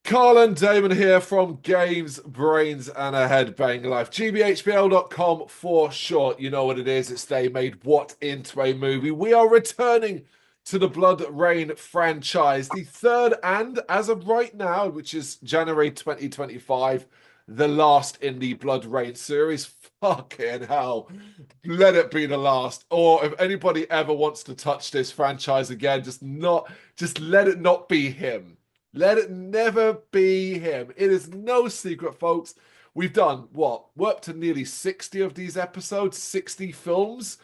Carl and Damon here from Games, Brains, and a Head-Banging Life. gbhblofficial.com for short. You know what it is. It's they made what into a movie. We are returning to the BloodRayne franchise, the third and, as of right now, which is January 2025, the last in the BloodRayne series. Fucking hell. Let it be the last. Or if anybody ever wants to touch this franchise again, just let it not be him. Let it never be him. It is no secret, folks. We've done what? We're up to nearly 60 of these episodes, 60 films,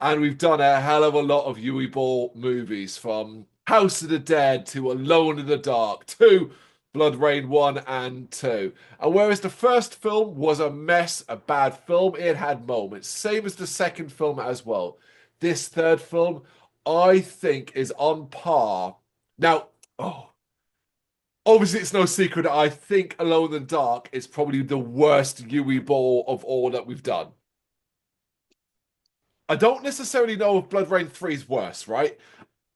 and we've done a hell of a lot of Yui Ball movies, from House of the Dead to Alone in the Dark to BloodRayne 1 and 2. And whereas the first film was a mess, a bad film, it had moments. Same as the second film as well. This third film, I think, is on par. Now, obviously, it's no secret that I think Alone in the Dark is probably the worst Yui Ball of all that we've done. I don't necessarily know if BloodRayne 3 is worse, right?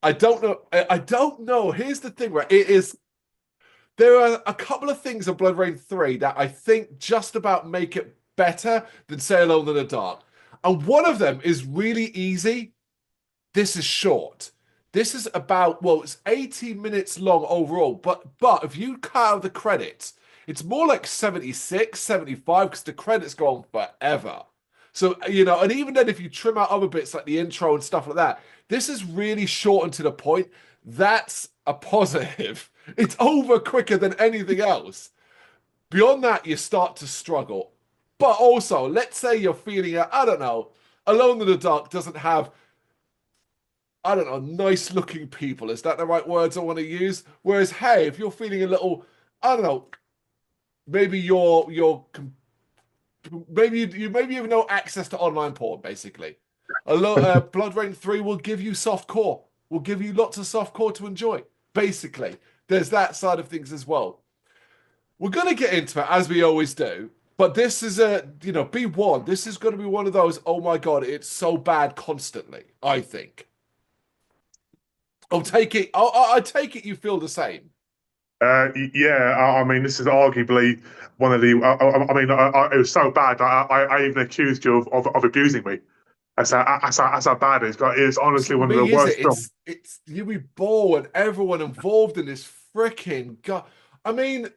I don't know. I don't know. Here's the thing, right? It is. There are a couple of things in BloodRayne 3 that I think just about make it better than, say, Alone in the Dark. And one of them is really easy. This is short. This is about, well, it's 80 minutes long overall, but if you cut out the credits, it's more like 76, 75, because the credits go on forever. So, and even then, if you trim out other bits like the intro and stuff like that, this is really short and to the point. That's a positive. It's over quicker than anything else. Beyond that, you start to struggle. But also, let's say you're feeling, I don't know, Alone in the Dark doesn't have, I don't know, nice looking people. Is that the right words I want to use? Whereas, hey, if you're feeling a little, I don't know, maybe maybe you have no access to online porn, basically. BloodRayne 3 will give you soft core. Will give you lots of soft core to enjoy. Basically, there's that side of things as well. We're going to get into it as we always do, but this is be one. This is going to be one of those, oh my God, it's so bad constantly, I think. I'll take it. I take it you feel the same. Yeah, I mean, this is arguably one of the. It was so bad. I even accused you of abusing me. That's how bad it is. It's It's honestly not one of the me, is it? worst films. It's Yui Ball and everyone involved in this freaking god. I mean,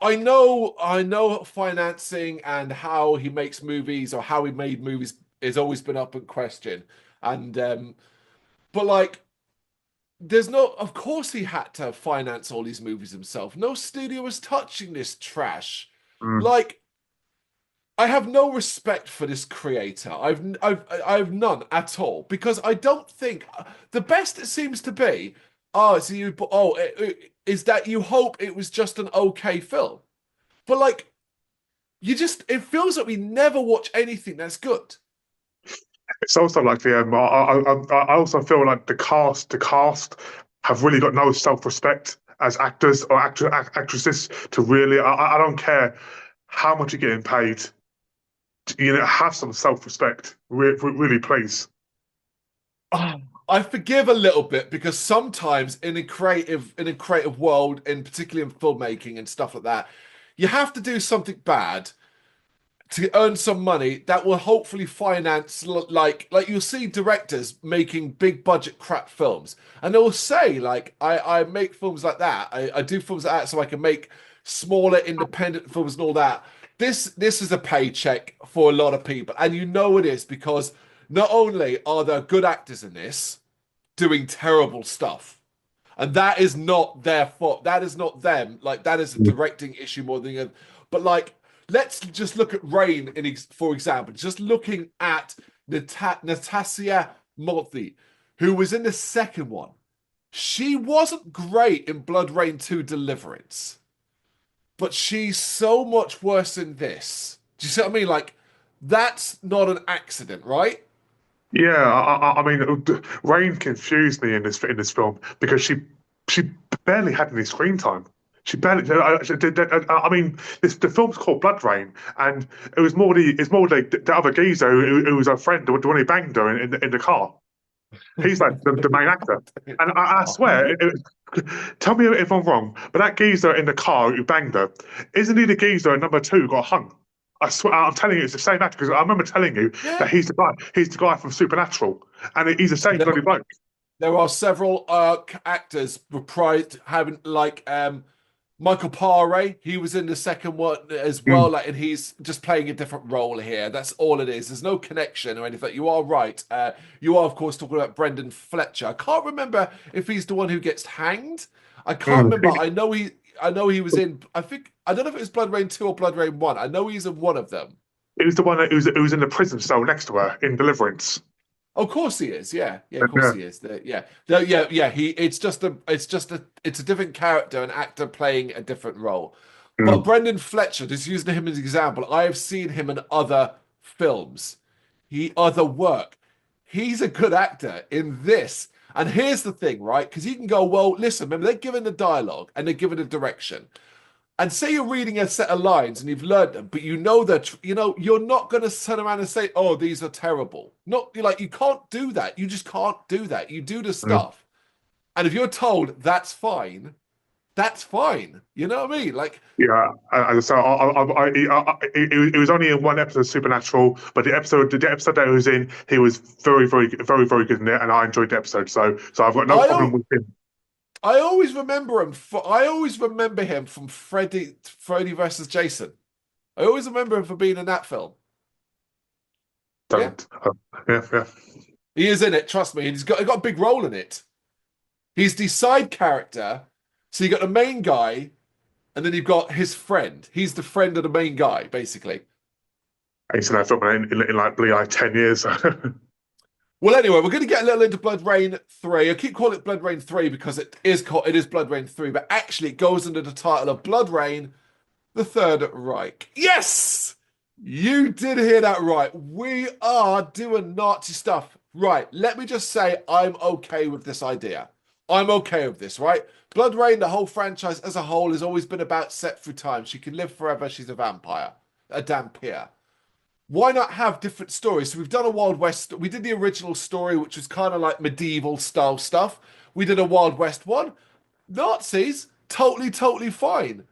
I know financing and how he makes movies or how he made movies has always been up in question. And but like there's no, of course he had to finance all these movies himself. No studio was touching this trash. Mm. Like, I have no respect for this creator. I have none at all, because I don't think the best it seems to be. Oh, so you is that you hope it was just an okay film, but like it feels like we never watch anything that's good. It's also like I also feel like the cast have really got no self-respect as actors or actresses to really. I don't care how much you're getting paid. Have some self-respect. Really, please. Ah, I forgive a little bit because sometimes in a creative world, and particularly in filmmaking and stuff like that, you have to do something bad to earn some money that will hopefully finance, like you'll see directors making big budget crap films, and they'll say like I make films like that. I do films like that so I can make smaller independent films and all that. This is a paycheck for a lot of people, and you know it is, because not only are there good actors in this doing terrible stuff, and that is not their fault. That is not them. Like, that is a directing issue more than a, but like, let's just look at Rain for example. Just looking at Natasha Monty, who was in the second one. She wasn't great in BloodRayne 2 Deliverance, but she's so much worse in this. Do you see what I mean? Like, that's not an accident, right? Yeah, I mean, Rain confused me in this film because she barely had any screen time. She barely. I mean, the film's called BloodRayne, and it's more the other geezer who was her friend, the one who banged her in the car. He's like the main actor. And I Oh. swear, tell me if I'm wrong, but that geezer in the car who banged her, isn't he the geezer in number two who got hung? I swear, I'm telling you, it's the same actor because I remember telling you that Yeah. he's the guy from Supernatural, and he's the same There, bloody bloke. there are several actors reprised having like Michael Paré, he was in the second one as well, Mm. like, and he's just playing a different role here. That's all it is. There's no connection or anything. You are right. You are, of course, talking about Brendan Fletcher. I can't remember if he's the one who gets hanged. I can't Mm. remember. I know he was in. I think I don't know if it was BloodRayne 2 or BloodRayne 1. I know he's in one of them. He was the one who was in the prison cell next to her in Deliverance. Of course he is. Yeah, yeah. Of course Yeah. he is. Yeah, yeah, yeah. It's a different character, an actor playing a different role. But Mm. Brendan Fletcher, just using him as an example, I have seen him in other films, other work. He's a good actor in this. And here's the thing, right? Because you can go, well, listen, remember they're given the dialogue and they're given a direction. And say you're reading a set of lines and you've learned them, but you know that you're not going to turn around and say, "Oh, these are terrible." Not you're like you can't do that. You just can't do that. You do the Mm. stuff, and if you're told that's fine, that's fine. You know what I mean? Like, Yeah, so he was only in one episode of Supernatural, but the episode that he was in, he was very good in it, and I enjoyed the episode. So I've got no I problem don't. with him. I always remember him. I always remember him from Freddy versus Jason. I always remember him for being in that film. Yeah, Don't. Yeah. he is in it. Trust me. He got a big role in it. He's the side character. So you got the main guy, and then you've got his friend. He's the friend of the main guy, basically. I used to that film in like bleed like 10 years. Well, anyway, we're going to get a little into BloodRayne 3. I keep calling it BloodRayne 3 because it is BloodRayne 3, but actually it goes under the title of BloodRayne, the Third Reich. Yes! You did hear that right. We are doing Nazi stuff. Right, let me just say I'm okay with this idea. I'm okay with this, right? BloodRayne, the whole franchise as a whole, has always been about set through time. She can live forever. She's a vampire, a dhampir. Why not have different stories? So we've done a Wild West. We did the original story, which was kind of like medieval style stuff. We did a Wild West one. Nazis, totally fine.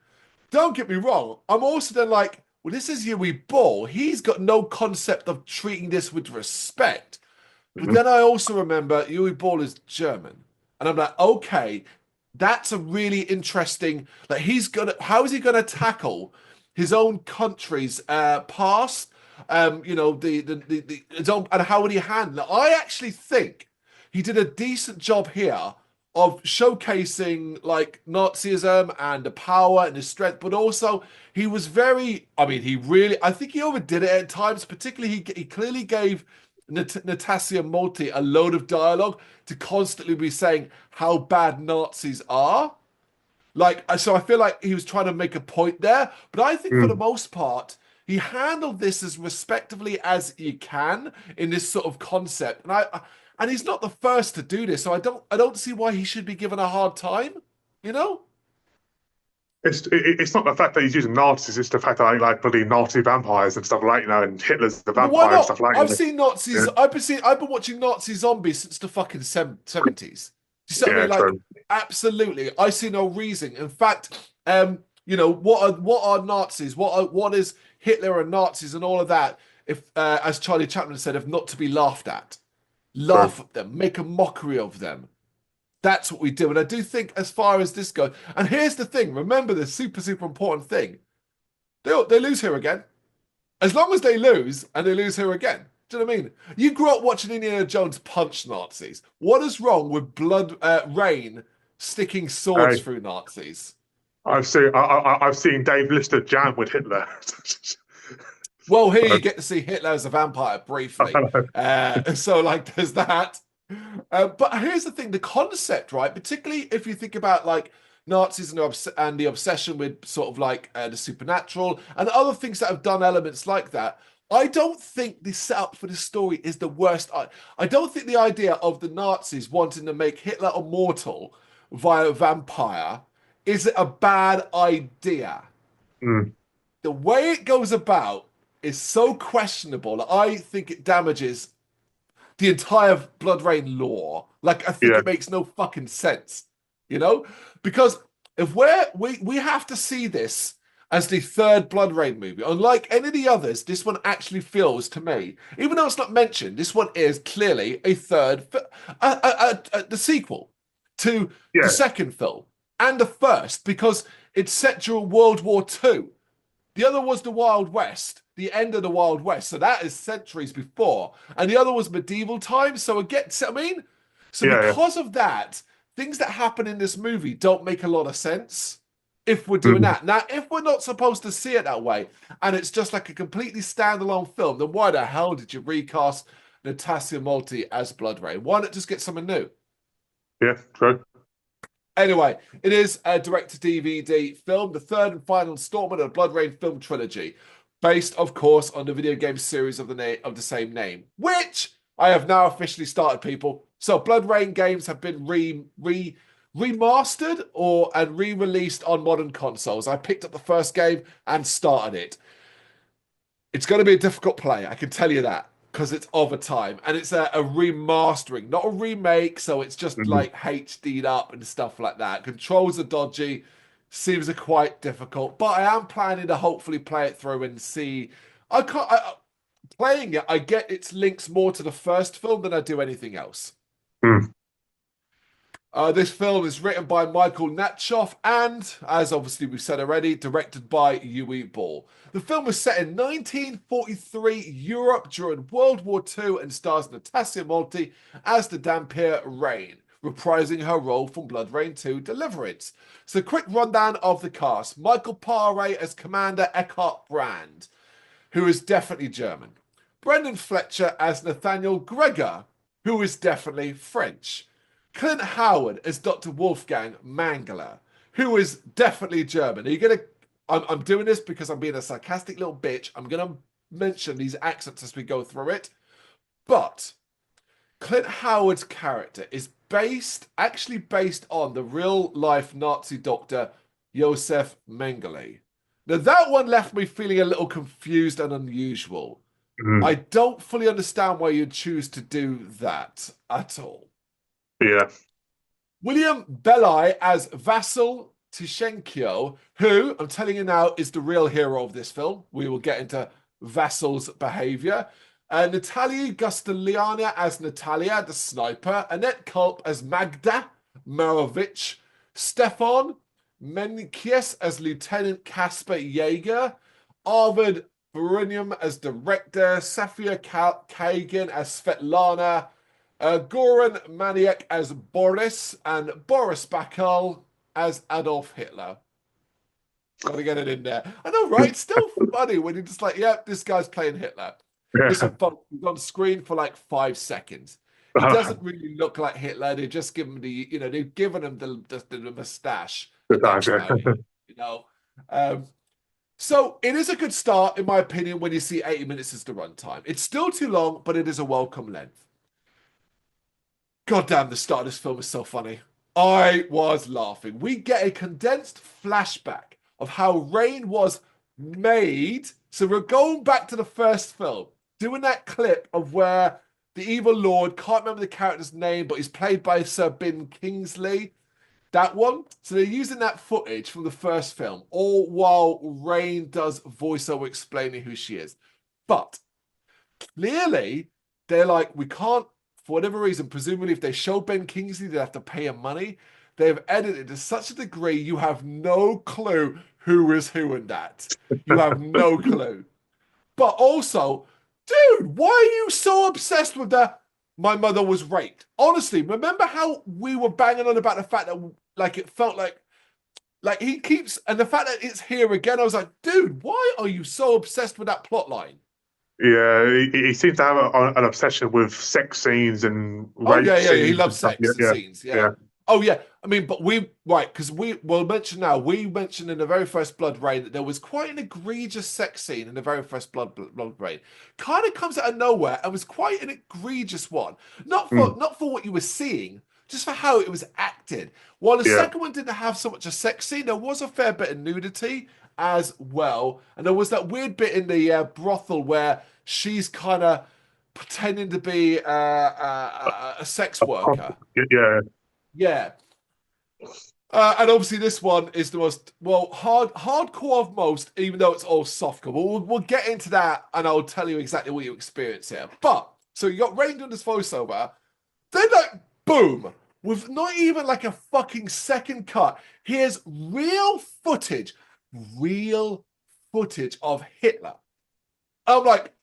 Don't get me wrong. I'm also then like, well, this is Yui Ball. He's got no concept of treating this with respect. But then I also remember Yui Ball is German. And I'm like, okay, that's a really interesting, like how is he gonna tackle his own country's past? The his own, and how would he handle it? I actually think he did a decent job here of showcasing like Nazism and the power and his strength, but also he was very, I mean, I think he overdid it at times, particularly he clearly gave Natasha Multi a load of dialogue to constantly be saying how bad Nazis are. Like, so I feel like he was trying to make a point there, but I think for the Mm. most part, he handled this as respectively as he can in this sort of concept. And he's not the first to do this, so I don't see why he should be given a hard time, you know? It's not the fact that he's using Nazis; it's the fact that like bloody Nazi vampires and stuff like and Hitler's the But why vampire and not? stuff like I've seen Yeah, Nazis. I've been watching Nazi zombies since the fucking 70s. Do you see what I yeah, mean? Like, true. absolutely. I see no reason. In fact, what are Nazis? What is Hitler and Nazis and all of that? If as Charlie Chaplin said, if not to be laughed at, True. laugh at them, make a mockery of them. That's what we do. And I do think, as far as this goes, and here's the thing: remember the super important thing. They lose here again. As long as they lose and they lose here again. Do you know what I mean? You grew up watching Indiana Jones punch Nazis. What is wrong with Rain sticking swords Hey, through Nazis? I've seen Dave Lister jam with Hitler. Well, here you get to see Hitler as a vampire briefly. So, like, there's that. But here's the thing: the concept, right? Particularly if you think about like Nazis and the obsession with sort of like the supernatural and other things that have done elements like that. I don't think the setup for this story is the worst. I don't think the idea of the Nazis wanting to make Hitler immortal via vampire is a bad idea. Mm. The way it goes about is so questionable that I think it damages the entire BloodRayne lore. Like, I think Yeah. it makes no fucking sense, you know? Because if we have to see this as the third BloodRayne movie, unlike any of the others, this one actually feels to me, even though it's not mentioned, this one is clearly a the sequel to the Yeah. second film and the first because it's set during World War II. The other was the Wild West, the end of the Wild West. So that is centuries before. And the other was medieval times. So again, I mean, so Yeah. Yeah. because of that, things that happen in this movie don't make a lot of sense if we're doing Mm. that. Now, if we're not supposed to see it that way, and it's just like a completely standalone film, then why the hell did you recast Natasha Multi as BloodRayne? Why not just get someone new? Yeah. True. Anyway, it is a direct-to-DVD film, the third and final installment of the BloodRayne film trilogy, based, of course, on the video game series of the same name, which I have now officially started, people. So, BloodRayne games have been remastered and re-released on modern consoles. I picked up the first game and started it. It's going to be a difficult play, I can tell you that, because it's over time. And it's a remastering, not a remake. So it's just Mm. like HD'd up and stuff like that. Controls are dodgy, seems are quite difficult. But I am planning to hopefully play it through and see. I can't. Playing it, I get its links more to the first film than I do anything else. Mm. This film is written by Michael Natchoff and, as obviously we've said already, directed by Yui Ball. The film was set in 1943 Europe during World War II and stars Natasha Multi as the Dampier Rain, reprising her role from BloodRayne 2 Deliverance. So, quick rundown of the cast. Michael Paré as Commander Eckhart Brand, who is definitely German. Brendan Fletcher as Nathaniel Gregor, who is definitely French. Clint Howard as Dr. Wolfgang Mangler, who is definitely German. Are you gonna? I'm doing this because I'm being a sarcastic little bitch. I'm gonna mention these accents as we go through it. But Clint Howard's character is actually based on the real life Nazi doctor Josef Mengele. Now that one left me feeling a little confused and unusual. Mm. I don't fully understand why you'd choose to do that at all. Yeah. William Belli as Vasil Tishenkio, who I'm telling you now is the real hero of this film. We will get into Vasil's behavior. Natalia Gustiliana as Natalia, the sniper. Annette Culp as Magda Marovich. Stefan Menkies as Lieutenant Casper Jaeger. Arvid Brrraains as director. Safia Kagan as Svetlana. Goran Maniak as Boris and Boris Bacall as Adolf Hitler. Gotta get it in there. I know, right? It's still funny when you're just like, yeah, this guy's playing Hitler. Listen, folks, he's on screen for like 5 seconds. He doesn't really look like Hitler. They just give him they've given him the mustache, and that's about it. You know, so it is a good start, in my opinion, when you see 80 minutes as the runtime. It's still too long, but it is a welcome length. God damn, the start of this film is so funny. I was laughing. We get a condensed flashback of how Rain was made. So we're going back to the first film, doing that clip of where the evil lord, can't remember the character's name, but he's played by Sir Ben Kingsley. That one. So they're using that footage from the first film, all while Rain does voiceover explaining who she is. But clearly, they're like, we can't, for whatever reason, presumably if they show Ben Kingsley, they have to pay him money. They've edited to such a degree you have no clue who is who in that. You have no clue. But also, dude, why are you so obsessed with the my mother was raped? Honestly, remember how we were banging on about the fact that like it felt like he keeps, and the fact that it's here again, I was like, dude, why are you so obsessed with that plot line? Yeah, he seems to have an obsession with sex scenes and Oh rape yeah. He scenes loves and stuff. Yeah, sex yeah, scenes. Yeah. yeah. Oh yeah. I mean, but we right because we will mention now. We mentioned in the very first BloodRayne that there was quite an egregious sex scene in the very first BloodRayne. Kind of comes out of nowhere and was quite an egregious one. Mm. Not for what you were seeing, just for how it was acted. While the Yeah, second one didn't have so much a sex scene, there was a fair bit of nudity as well, and there was that weird bit in the brothel where she's kind of pretending to be a sex worker. Yeah. Yeah. And obviously, this one is the most hardcore of most, even though it's all softcore. We'll get into that, and I'll tell you exactly what you experience here. But so you got Rain doing this voiceover, then like boom, with not even like a fucking second cut. Here's real footage of Hitler. I'm like,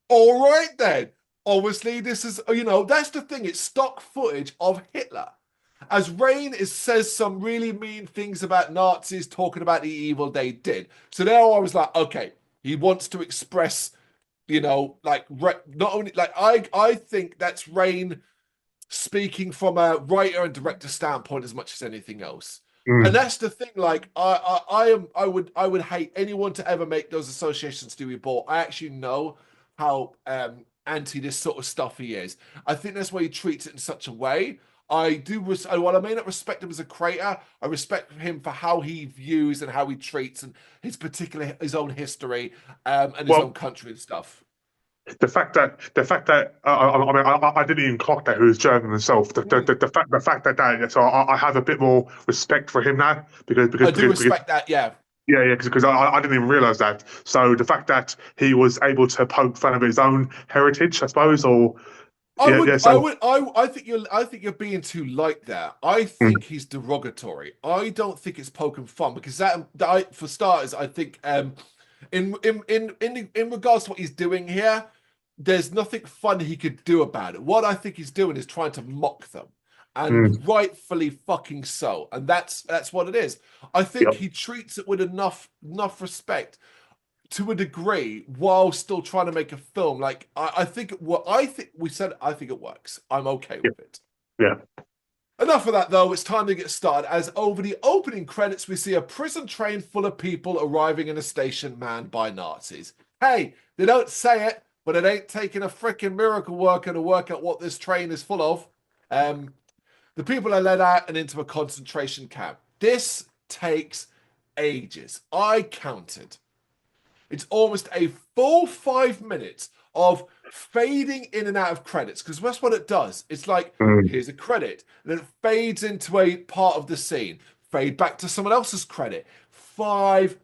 all right then. Obviously, this is that's the thing. It's stock footage of Hitler. As Rain says some really mean things about Nazis, talking about the evil they did. So there I was like, okay, he wants to express, like not only like I think that's Rain speaking from a writer and director standpoint as much as anything else. And Mm. that's the thing. Like I would hate anyone to ever make those associations to be bought. I actually know how anti this sort of stuff he is. I think that's why he treats it in such a way. I do. While I may not respect him as a creator, I respect him for how he views and how he treats and his own history and his own Well, country and stuff. the fact that I mean I didn't even clock that he was German himself. Mm. The fact that so I have a bit more respect for him now I do respect that. Yeah. yeah, because I didn't even realize that. So the fact that he was able to poke fun of his own heritage, I suppose, or yeah. So I think you're being too light there. I mm, think he's derogatory. I don't think it's poking fun because for starters, I think in regards to what he's doing here, there's nothing fun he could do about it. What I think he's doing is trying to mock them. mm, And rightfully fucking so. And that's what it is. I think yep, he treats it with enough respect to a degree while still trying to make a film. Like I think what I think we said, I think it works. I'm okay yeah, with it. yeah. Enough of that though. It's time to get started. As over the opening credits, we see a prison train full of people arriving in a station manned by Nazis. Hey, they don't say it, but it ain't taking a freaking miracle worker to work out what this train is full of. The people are led out and into a concentration camp. This takes ages. I counted. It's almost a full 5 minutes of fading in and out of credits because that's what it does. It's like, Mm. here's a credit, and then it fades into a part of the scene, fade back to someone else's credit. 5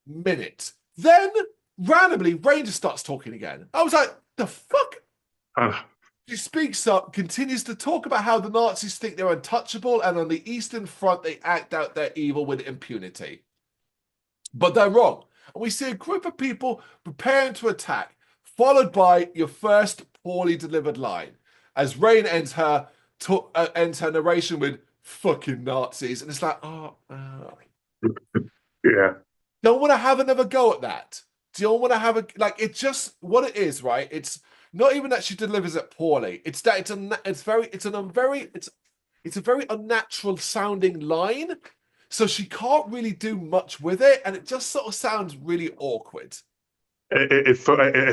minutes. Then randomly, Ranger starts talking again. I was like, the fuck? Uh, She speaks up, continues to talk about how the Nazis think they're untouchable, and on the Eastern Front, they act out their evil with impunity. But they're wrong. And we see a group of people preparing to attack, followed by your first poorly delivered line. As Rain ends her narration with fucking Nazis. And it's like, yeah. don't want to have another go at that. Don't want to have like, it's just what it is, right? It's not even that she delivers it poorly. It's that it's a very unnatural sounding line. So she can't really do much with it, and it just sort of sounds really awkward. It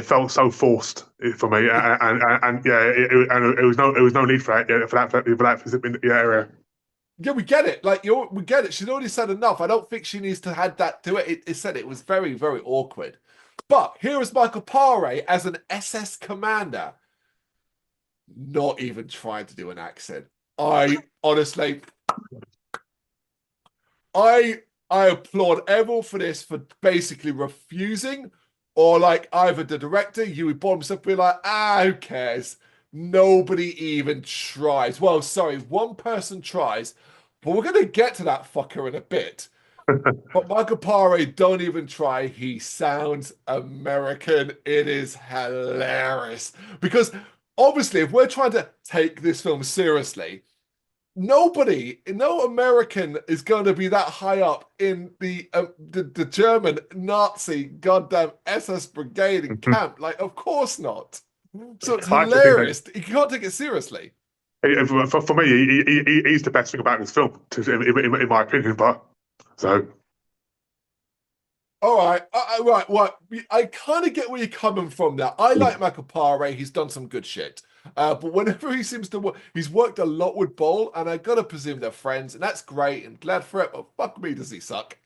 felt so forced for me, It, and yeah, and it was no need for that, yeah, for that area. yeah, we get it. We get it. She's already said enough. I don't think she needs to add that to it. It said it was very, very awkward. But here is Michael Paré as an SS commander, not even trying to do an accent. I honestly, I applaud everyone for this for basically refusing, or like either the director, Yui Bond himself, be like, who cares? Nobody even tries. Well, sorry, one person tries, but we're gonna get to that fucker in a bit. But Michael Paré don't even try. He sounds American. It is hilarious because obviously, if we're trying to take this film seriously, no American is going to be that high up in the German Nazi goddamn SS brigade and camp. Like, of course not. So it's I actually think that hilarious. You can't take it seriously. for me, he's the best thing about this film, in my opinion. But so All right, right, right. I kind of get where you're coming from there. I like Michael Paré. He's done some good shit. But whenever he seems to work, he's worked a lot with Bol, and I gotta presume they're friends, and that's great and glad for it. But fuck me, does he suck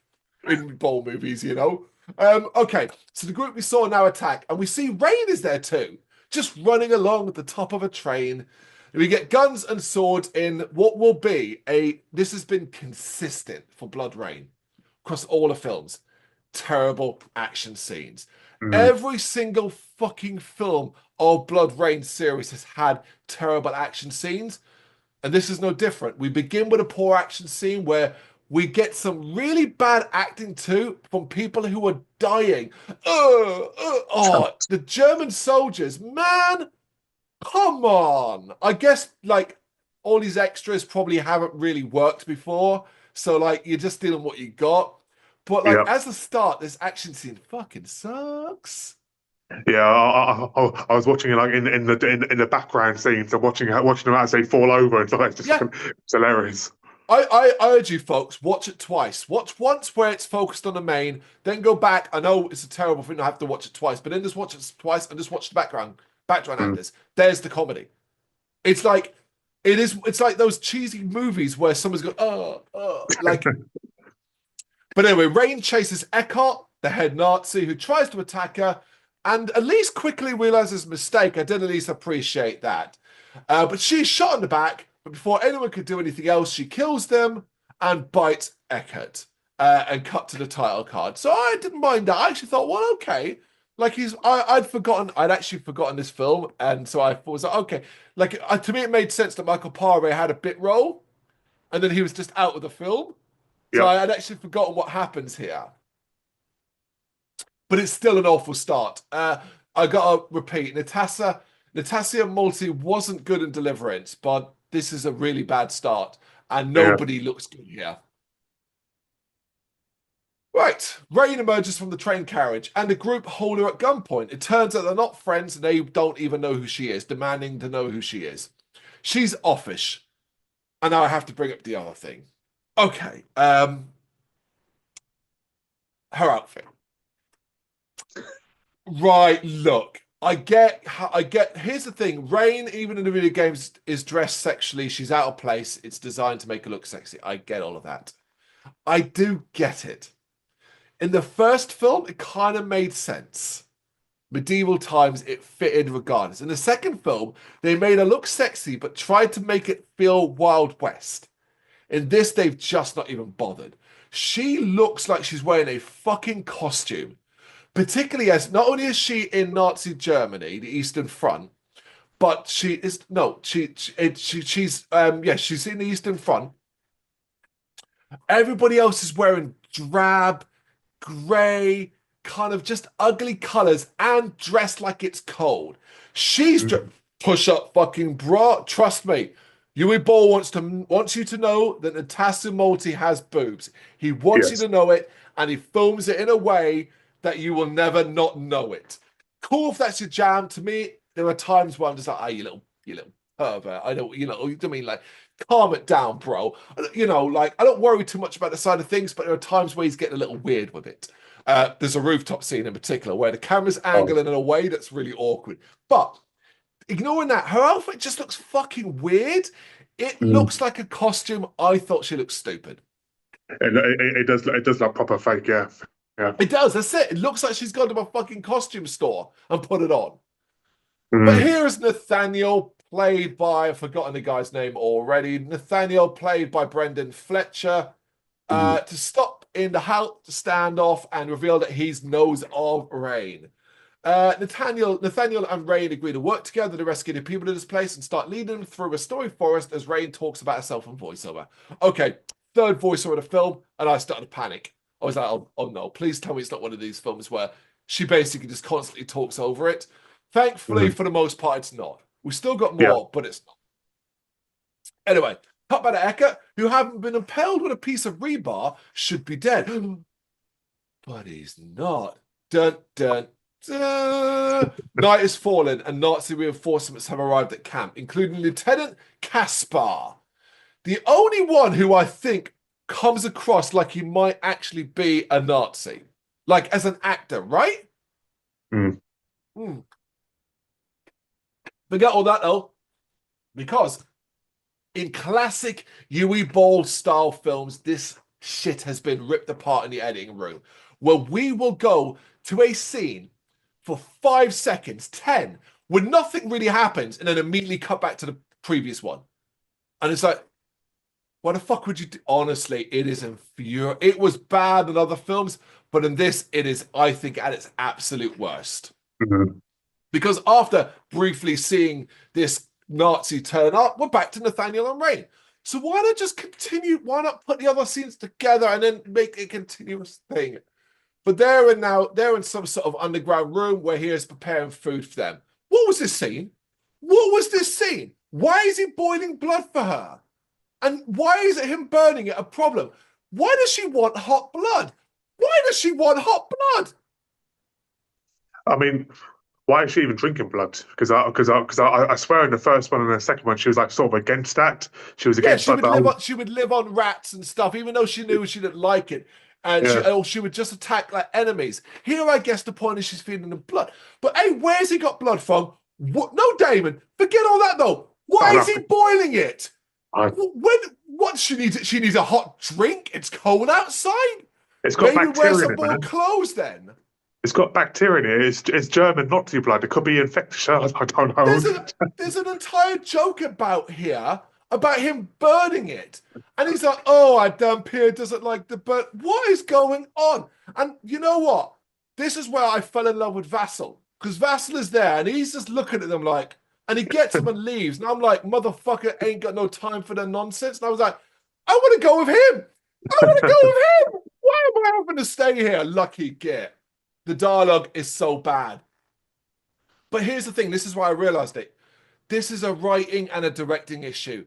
in Bol movies, you know? Okay, so the group we saw now attack, and we see Rain is there too. just running along at the top of a train. We get guns and swords in what will be a. This has been consistent for BloodRayne across all the films. Terrible action scenes. Mm. Every single fucking film of BloodRayne series has had terrible action scenes, and this is no different. We begin with a poor action scene where we get some really bad acting too from people who are dying. Oh, the German soldiers, man, come on. I guess like all these extras probably haven't really worked before, so like you're just dealing what you got. But like Yeah. as a start, this action scene fucking sucks. Yeah, I was watching it like in the background scenes. I'm watching them as they fall over and stuff. It's just Yeah, fucking it's hilarious. I urge you folks, watch it twice. Watch once where it's focused on the main, then go back. I know it's a terrible thing to have to watch it twice, but then just watch it twice and just watch the background Mm. actors. There's the comedy. It's like it's like those cheesy movies where someone's going, like. But anyway, Rain chases Eckhart, the head Nazi, who tries to attack her, and at least quickly realizes his mistake. I did at least appreciate that. But she's shot in the back, but before anyone could do anything else, she kills them and bites Eckhart and cut to the title card. So I didn't mind that. I actually thought, well, okay. Like I'd actually forgotten this film, and so I was like, okay. Like to me, it made sense that Michael Paré had a bit role, and then he was just out of the film. So I Yep. had actually forgotten what happens here, but it's still an awful start. I gotta repeat, Natasha Multi wasn't good in Deliverance, but this is a really bad start, and Yeah. nobody looks good here. Right, Rain emerges from the train carriage, and the group hold her at gunpoint. It turns out they're not friends, and they don't even know who she is, demanding to know who she is. She's offish, and now I have to bring up the other thing. Okay, her outfit. Right, look. Here's the thing. Rain, even in the video games, is dressed sexually. She's out of place. It's designed to make her look sexy. I get all of that. I do get it. In the first film, it kind of made sense. Medieval times, it fitted regardless. In the second film, they made her look sexy, but tried to make it feel Wild West. In this, they've just not even bothered. She looks like she's wearing a fucking costume, particularly as not only is she in Nazi Germany, the Eastern Front, but she is no, she's in the Eastern Front. Everybody else is wearing drab, grey, kind of just ugly colors and dressed like it's cold. She's Mm. push up fucking bra. Trust me. Yui Ball wants you to know that Natasha Multi has boobs. He wants you Yes. to know it, and he films it in a way that you will never not know it. Cool if that's your jam. To me, there are times where I'm just like, oh, you little pervert. I don't, I mean, like, calm it down, bro. Like, I don't worry too much about the side of things, but there are times where he's getting a little weird with it. There's a rooftop scene in particular where the camera's Oh. angling in a way that's really awkward. But ignoring that, her outfit just looks fucking weird. It Mm. looks like a costume. I thought she looked stupid. It does look proper fake. Yeah. Yeah. It does. That's it. It looks like she's gone to a fucking costume store and put it on. But Mm. here's Nathaniel, played by, I've forgotten the guy's name already. Nathaniel, played by Brendan Fletcher, Mm. to stop in the halt standoff and reveal that he's knows of Rain. Nathaniel and Rain agree to work together to rescue the people in this place and start leading them through a story forest as Rain talks about herself in voiceover. Okay, third voiceover of the film, and I started to panic. I was like, oh no, please tell me it's not one of these films where she basically just constantly talks over it. Thankfully, Mm. for the most part, it's not. We still got Yeah. more, but it's not. Anyway, cut by the Eckhart, who having been impaled with a piece of rebar, should be dead. But he's not. Dun, dun, dun. Night is fallen, and Nazi reinforcements have arrived at camp, including Lieutenant Kaspar, the only one who I think comes across like he might actually be a Nazi, like as an actor, right? Mm. Hmm. Forget all that though, because in classic Yui Ball style films, this shit has been ripped apart in the editing room, where we will go to a scene for 5 seconds, 10, when nothing really happens and then immediately cut back to the previous one. And it's like, why the fuck would you do? Honestly, it is infuriating. It was bad in other films, but in this, it is, I think, at its absolute worst. Mhm. Because after briefly seeing this Nazi turn up, we're back to Nathaniel and Rain. So why not just continue? Why not put the other scenes together and then make a continuous thing? But they're in some sort of underground room where he is preparing food for them. What was this scene? What was this scene? Why is he boiling blood for her? And why is it him burning it a problem? Why does she want hot blood? Why does she want hot blood? I mean, why is she even drinking blood? Because I swear in the first one and the second one she was like sort of against that. She was Yeah, against like the whole she would live on rats and stuff, even though she knew she didn't like it. And yeah. she would just attack like enemies. Here, I guess the point is she's feeding them blood. But hey, where's he got blood from? What? No, Damon. Forget all that though. Why I is know. he boiling it? I, When? What she needs? She needs a hot drink. It's cold outside. it's got Maybe wear bacteria in some it, more man. clothes then. It's got bacteria in it. It's German Nazi blood. It could be infectious. I don't know. There's an entire joke about here about him burning it. And he's like, oh, I damn Pierre doesn't like the burn. What is going on? And you know what? This is where I fell in love with Vassal. Because Vassal is there and he's just looking at them like, and he gets them and leaves. And I'm like, motherfucker ain't got no time for the nonsense. And I was like, I want to go with him. I want to go with him. Why am I having to stay here? Lucky git. The dialogue is so bad. But here's the thing, this is why I realized it. This is a writing and a directing issue.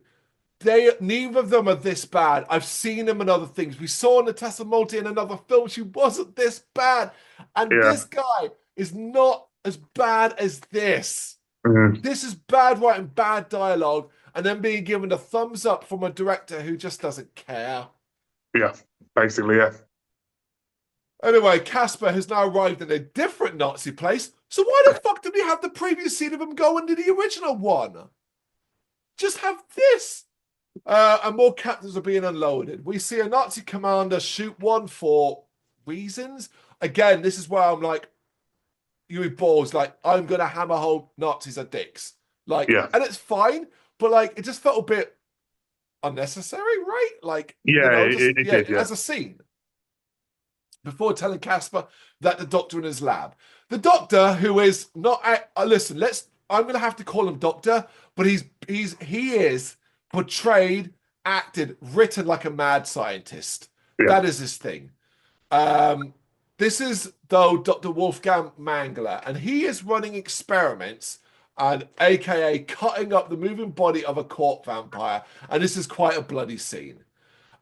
Neither of them are this bad. I've seen them in other things. We saw Natasha Multi in another film. She wasn't this bad. And Yeah. this guy is not as bad as this. Mhm. This is bad writing, bad dialogue, and then being given a thumbs up from a director who just doesn't care. Yeah. Basically, yeah. Anyway, Casper has now arrived in a different Nazi place. So why the fuck did we have the previous scene of him going to the original one? Just have this. And more captains are being unloaded. We see a Nazi commander shoot one for reasons. Again, this is where I'm like, you balls, like, I'm going to hammer home Nazis are dicks. Like, Yeah. and it's fine, but like, it just felt a bit unnecessary, right? Like, Yeah, it yeah, did, yeah. as a scene. Before telling Casper that the doctor in his lab. The doctor, who is not listen, I'm gonna have to call him doctor, but he is portrayed, acted, written like a mad scientist. Yeah. That is his thing. This is though Dr. Wolfgang Mangler, and he is running experiments and aka cutting up the moving body of a court vampire, and this is quite a bloody scene.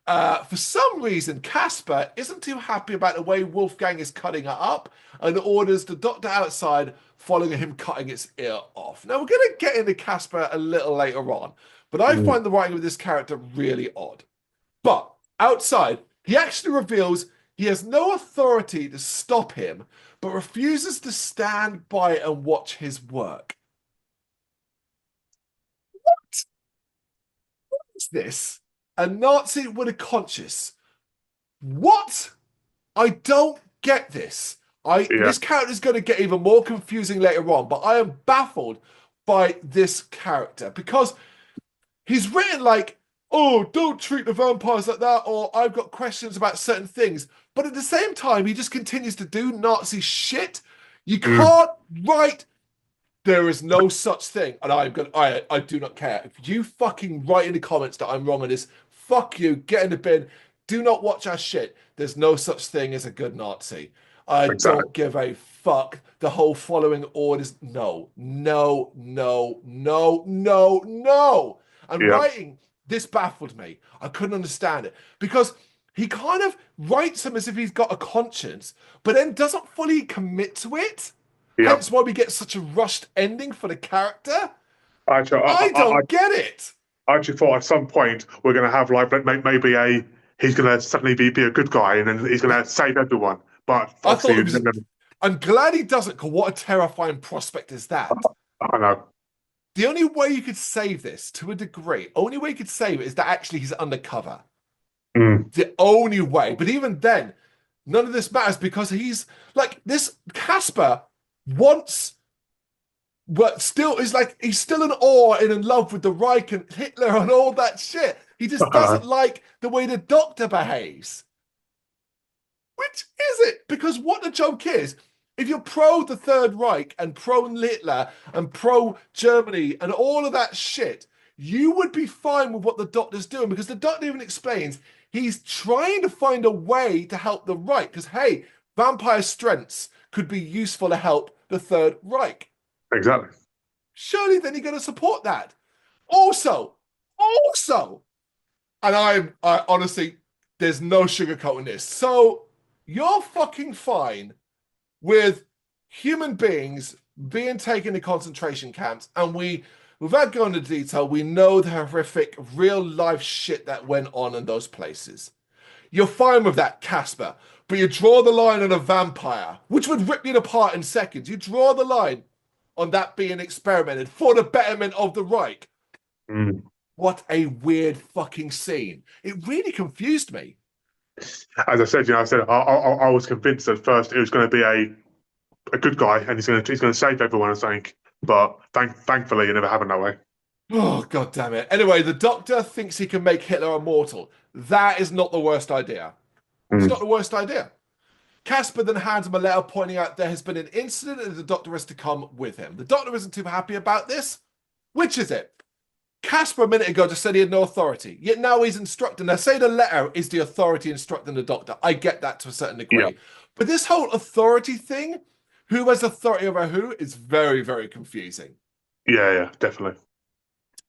For some reason, Casper isn't too happy about the way Wolfgang is cutting her up and orders the doctor outside, following him cutting its ear off. Now, we're going to get into Casper a little later on, but I Mm. find the writing of this character really odd. But outside, he actually reveals he has no authority to stop him, but refuses to stand by and watch his work. What is this? A Nazi with a conscience. What? I don't get this. Yeah. This character is going to get even more confusing later on, but I am baffled by this character because he's written like, oh, don't treat the vampires like that, or I've got questions about certain things. But at the same time, he just continues to do Nazi shit. You Mm. can't write. There is no such thing, and I do not care. If you fucking write in the comments that I'm wrong on this, fuck you, get in the bin. Do not watch our shit. There's no such thing as a good Nazi. I Exactly. don't give a fuck. The whole following orders, no, no, no, no, no, no. And Yeah. writing this baffled me. I couldn't understand it because he kind of writes him as if he's got a conscience, but then doesn't fully commit to it. Yeah. Hence why we get such a rushed ending for the character. Actually, I don't get it. I actually thought at some point we're going to have like maybe he's going to suddenly be a good guy and then he's going to save everyone. But I thought obviously, it was. I'm glad he doesn't, because what a terrifying prospect is that? I know. The only way you could save this, to a degree, only way you could save it is that actually he's undercover. Mm. The only way. But even then, none of this matters because he's like this. Casper wants but still, it's like he's still in awe and in love with the Reich and Hitler and all that shit. He just I doesn't like the way the Doctor behaves. Which is it? Because what the joke is, if you're pro the Third Reich and pro Hitler and pro Germany and all of that shit, you would be fine with what the Doctor's doing because the Doctor even explains he's trying to find a way to help the Reich because, hey, vampire strengths could be useful to help the Third Reich. exactly. Surely then you're going to support that. Also, and I honestly, there's no sugarcoating this. So you're fucking fine with human beings being taken to concentration camps, and without going into detail, we know the horrific real life shit that went on in those places. You're fine with that, Casper, but you draw the line on a vampire, which would rip you apart in seconds. You draw the line on that being experimented for the betterment of the Reich. Mm. What a weird fucking scene. It really confused me. As I said, I was convinced at first it was going to be a good guy and he's going to save everyone or something. But thankfully, it never happened that way. Oh, god damn it. Anyway, the Doctor thinks he can make Hitler immortal. That is not the worst idea. It's not Mm. the worst idea. Casper then hands him a letter pointing out there has been an incident and the Doctor is to come with him. The Doctor isn't too happy about this. Which is it? Casper a minute ago just said he had no authority, yet now he's instructing. Now, say the letter is the authority instructing the Doctor. I get that to a certain Yeah, degree. But this whole authority thing, who has authority over who, is very, very confusing. yeah, definitely.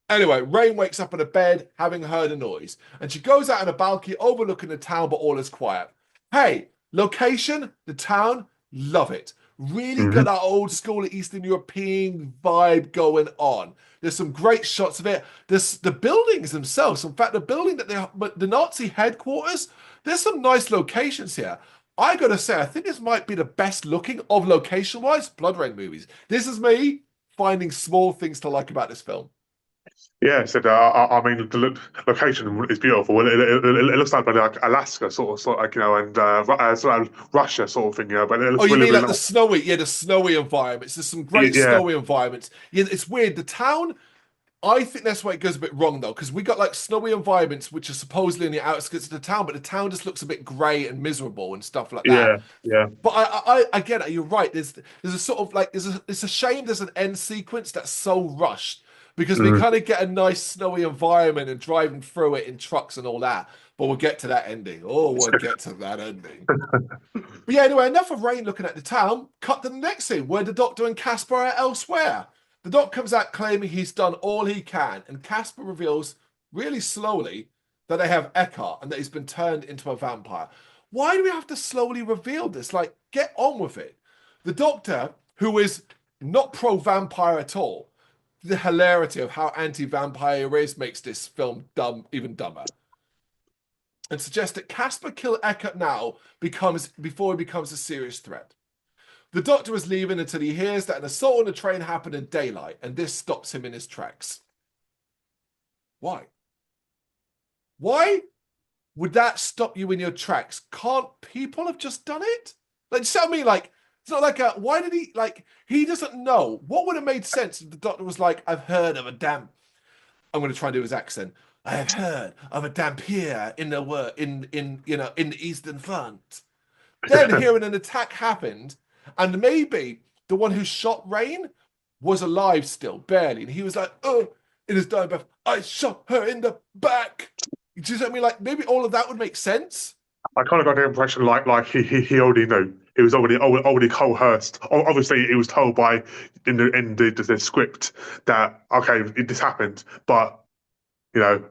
Anyway, Rain wakes up in a bed having heard a noise, and she goes out on a balcony overlooking the town, but all is quiet. Hey, location, the town, love it. Really got Hmm. that old school Eastern European vibe going on. There's some great shots of it. There's the buildings themselves. In fact, the building that the Nazi headquarters, there's some nice locations here. I gotta say, I think this might be the best looking of location-wise BloodRayne movies. This is me finding small things to like about this film. Yeah, so I mean, the location is beautiful. It looks like Alaska, sort of like and sort of Russia sort of thing, but it Oh, looks you really, mean really like the nice. snowy? Yeah, the snowy environments. There's some great Yeah, snowy environments. Yeah, it's weird. The town, I think that's why it goes a bit wrong though, because we got like snowy environments which are supposedly in the outskirts of the town, but the town just looks a bit grey and miserable and stuff like that. yeah, But I get it. You're right. There's a sort of like it's a shame there's an end sequence that's so rushed because we mm, kind of get a nice snowy environment and driving through it in trucks and all that. But we'll get to that ending. Oh, we'll get to that ending. But yeah, anyway, enough of Rain looking at the town. Cut to the next scene where the Doctor and Caspar are elsewhere. The Doc comes out claiming he's done all he can, and Caspar reveals really slowly that they have Eckhart and that he's been turned into a vampire. Why do we have to slowly reveal this? Like, get on with it. The Doctor, who is not pro vampire at all, the hilarity of how anti vampire he is makes this film dumb, even dumber, and suggests that Caspar kill Eckhart now before he becomes a serious threat. The Doctor is leaving until he hears that an assault on the train happened in daylight, and this stops him in his tracks. Why? Why would that stop you in your tracks? Can't people have just done it? Like, just tell me, like, it's not like why did he, like, he doesn't know. What would have made sense if the Doctor was like, I've heard of a damn, I'm going to try and do his accent. I have heard of a dampier in the in the Eastern Front. Then yeah. hearing an attack happened, and maybe the one who shot Rain was alive still, barely, and he was like, "Oh, in his dying breath, I shot her in the back." Do you see what I mean? Like maybe all of that would make sense. I kind of got the impression like he already knew. He was already coerced. Obviously, he was told by in the script that okay, this happened, but you know,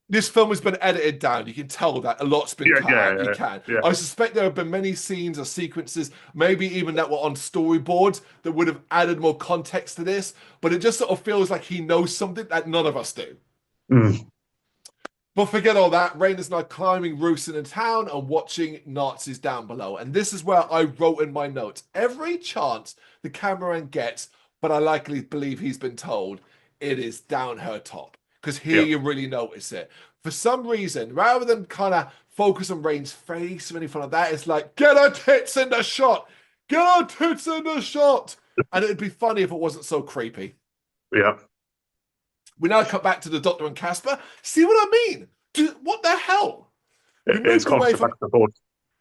This film has been edited down. You can tell that a lot's been yeah, cut out. You yeah, can. yeah. I suspect there have been many scenes or sequences, maybe even that were on storyboards that would have added more context to this. But it just sort of feels like he knows something that none of us do. Mm, But forget all that. Rain is now climbing roofs in the town and watching Nazis down below. And this is where I wrote in my notes every chance the cameraman gets, but I likely believe he's been told it is down her top. Because here yeah. you really notice it. For some reason, rather than kind of focus on Rain's face or anything like that, it's like, get her tits in the shot! Get her tits in the shot! and it'd be funny if it wasn't so creepy. Yeah. We now cut back to the Doctor and Casper. See what I mean? What the hell? We It's moved away constant back from. and forth.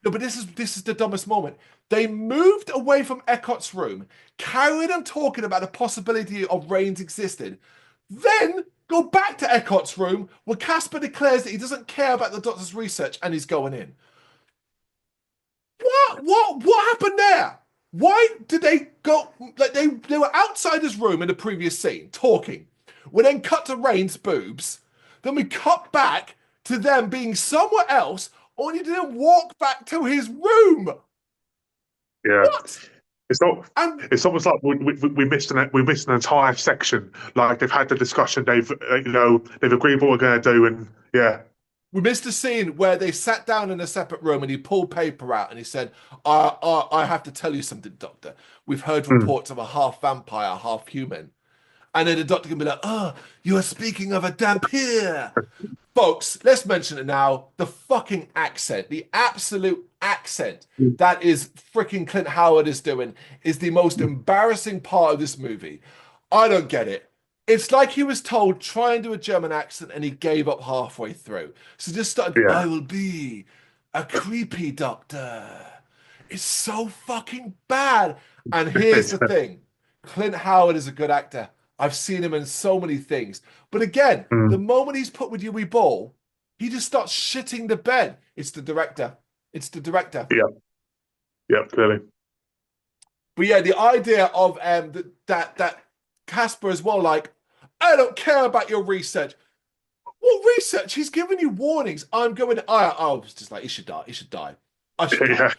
No, but this is the dumbest moment. They moved away from Eckhart's room, carried on talking about the possibility of Rains existing, then go back to Eckhart's room where Casper declares that he doesn't care about the Doctor's research and he's going in. What happened there? Why did they go like they were outside his room in the previous scene talking? We then cut to Rain's boobs. Then we cut back to them being somewhere else, only to then walk back to his room. Yeah. What? It's not. And It's almost like we missed an entire section. Like they've had the discussion. They've agreed what we're going to do, and yeah, we missed a scene where they sat down in a separate room and he pulled paper out and he said, I have to tell you something, Doctor. We've heard mm, reports of a half vampire, half human. And then the Doctor can be like, oh, you are speaking of a dampier. Folks, let's mention it now. The fucking accent, the absolute accent mm, that is freaking Clint Howard is doing is the most embarrassing part of this movie. I don't get it. It's like he was told, try and do a German accent, and he gave up halfway through. So just started, yeah, I will be a creepy doctor. It's so fucking bad. And here's the thing. Clint Howard is a good actor. I've seen him in so many things. But again, the mm, moment he's put with Yui Ball, he just starts shitting the bed. It's the director. It's the director. yeah, yeah, clearly, But yeah, the idea of that Casper as well, like, I don't care about your research. What research? He's giving you warnings. I'm going. I was just like, he should die. He should die. I should die. yeah,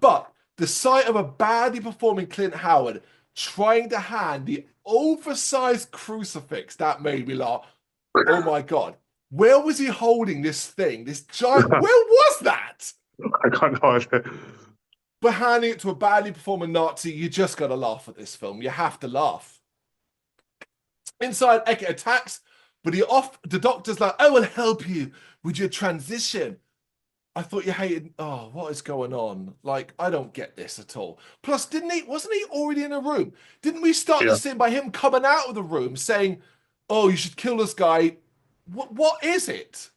But the sight of a badly performing Clint Howard trying to hand the oversized crucifix that made me laugh. Oh my god, where was he holding this thing? This giant. Where was that? I can't know. But handing it to a badly performing Nazi, you just got to laugh at this film. You have to laugh. Inside, Eckert attacks, but the Doctor's like, I will help you with your transition. I thought you hated. Oh, what is going on? Like, I don't get this at all. Plus, wasn't he already in a room? Didn't we start the Yeah, scene by him coming out of the room saying, oh, you should kill this guy? What is it?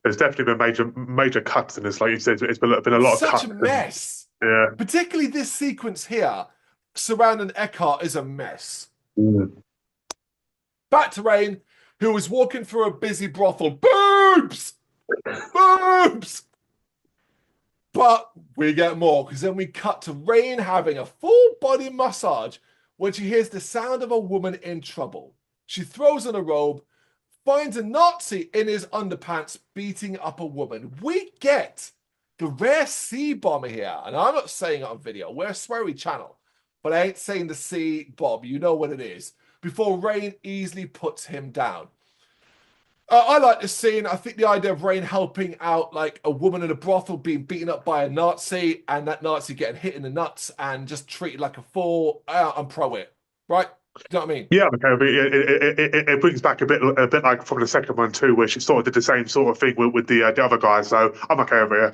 there's definitely been major cuts in this. Like you said, it's been a It's lot of such a cuts. And, mess. yeah, Particularly this sequence here surrounding Eckhart is a mess. mm, Back to Rain, who was walking through a busy brothel. Boobs! Boobs! But we get more because then we cut to Rain having a full body massage when she hears the sound of a woman in trouble. She throws on a robe, finds a Nazi in his underpants beating up a woman. We get the rare C bomb here, and I'm not saying it on video. We're a sweary channel, but I ain't saying the C bomb. You know what it is. Before Rain easily puts him down. I like this scene. I think the idea of Rain helping out like a woman in a brothel being beaten up by a Nazi and that Nazi getting hit in the nuts and just treated like a fool. I'm pro it, right? Do you know what I mean? yeah. Okay, but it brings back a bit like from the second one too, where she sort of did the same sort of thing with the other guys. So I'm okay over here.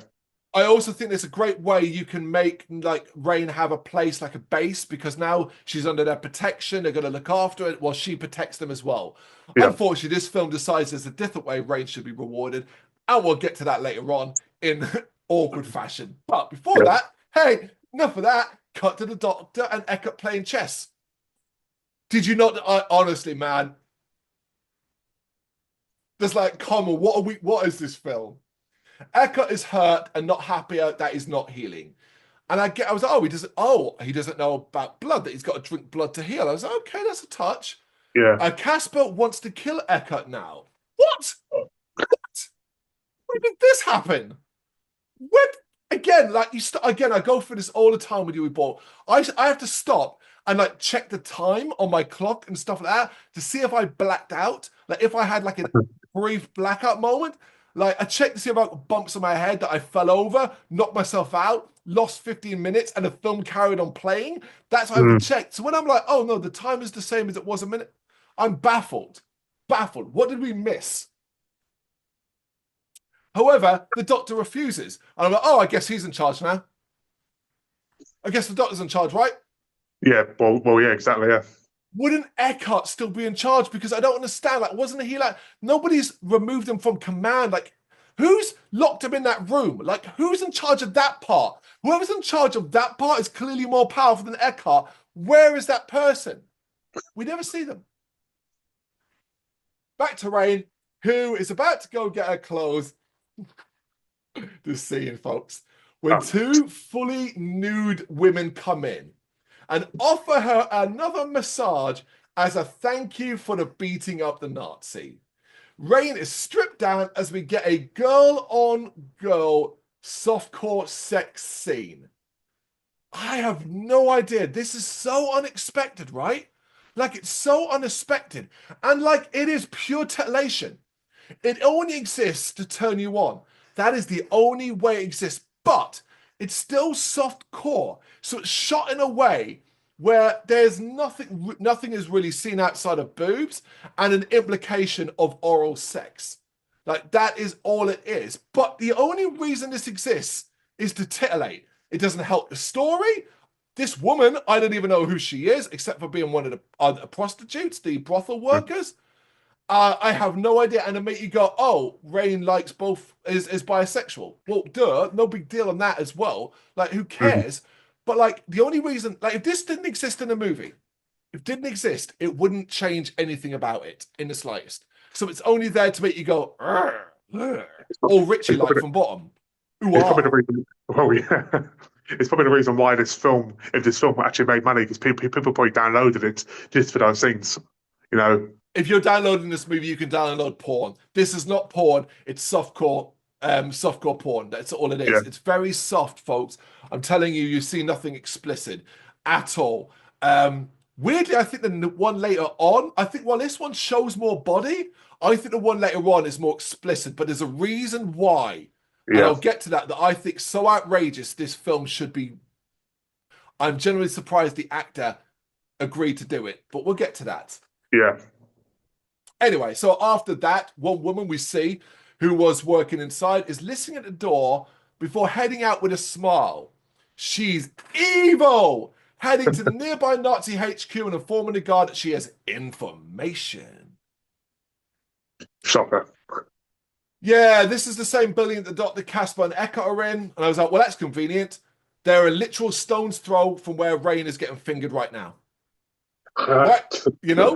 I also think there's a great way you can make like Rain have a place like a base because now she's under their protection. They're going to look after it while she protects them as well. Yeah, Unfortunately, this film decides there's a different way Rain should be rewarded, and we'll get to that later on in awkward fashion. But before yeah. that, hey, enough of that. Cut to the Doctor and Eckert playing chess. Did you not? Honestly, man, there's like, come on, what are we? What is this film? Eckert is hurt and not happy that he's not healing. And I was like, he doesn't know about blood, that he's got to drink blood to heal. I was like, okay, that's a touch. Yeah. Casper wants to kill Eckert now. What? What? When did this happen? What? Again, like again, I go through this all the time with you, Ball. I have to stop and like check the time on my clock and stuff like that to see if I blacked out. Like if I had like a brief blackout moment. Like I checked to see if I got bumps on my head that I fell over, knocked myself out, lost 15 minutes, and the film carried on playing. That's what I have Mm. to check. So when I'm like, oh no, the time is the same as it was a minute, I'm baffled. Baffled. What did we miss? However, the Doctor refuses. And I'm like, oh, I guess he's in charge now. I guess the Doctor's in charge, right? Yeah, well, yeah, exactly. Yeah. Wouldn't Eckhart still be in charge? Because I don't understand. Like, wasn't he like nobody's removed him from command? Like, who's locked him in that room? Like, who's in charge of that part? Whoever's in charge of that part is clearly more powerful than Eckhart. Where is that person? We never see them. Back to Rain, who is about to go get her clothes. This scene, folks, when Um, two fully nude women come in and offer her another massage as a thank you for the beating up the Nazi. Rain is stripped down as we get a girl on girl softcore sex scene. I have no idea. This is so unexpected, right? Like, it's so unexpected. And like, it is pure titillation. It only exists to turn you on. That is the only way it exists. But it's still soft core. So it's shot in a way where there's nothing is really seen outside of boobs and an implication of oral sex. Like, that is all it is. But the only reason this exists is to titillate. It doesn't help the story. This woman, I don't even know who she is, except for being one of the prostitutes, the brothel workers. I have no idea, and it make you go, "Oh, Rain likes both is bisexual." Well, duh, no big deal on that as well. Like, who mhm. cares? But like, the only reason, like, if this didn't exist in a movie, if it didn't exist, it wouldn't change anything about it in the slightest. So it's only there to make you go, "Arr, arr," It's, prob- or Richie it's like probably from bottom. Ooh it's probably the ah. reason. Well, yeah, it's probably the reason why if this film actually made money, because people probably downloaded it just for those scenes. You know. If you're downloading this movie, you can download porn. This is not porn. It's softcore porn. That's all it Yeah. is. It's very soft, folks. I'm telling you, you see nothing explicit at all. Weirdly, I think the one later on, I think while this one shows more body, I think the one later on is more explicit. But there's a reason why, and Yeah. I'll get to that. That I think so outrageous this film should be. I'm genuinely surprised the actor agreed to do it, but we'll get to that. Yeah. Anyway, so after that, one woman we see who was working inside is listening at the door before heading out with a smile. She's evil, heading to the nearby Nazi HQ and informing the guard that she has information. Shocker. Yeah, this is the same building that Dr. Casper and Eckhart are in. And I was like, well, that's convenient. They're a literal stone's throw from where Rain is getting fingered right now. Right? You know?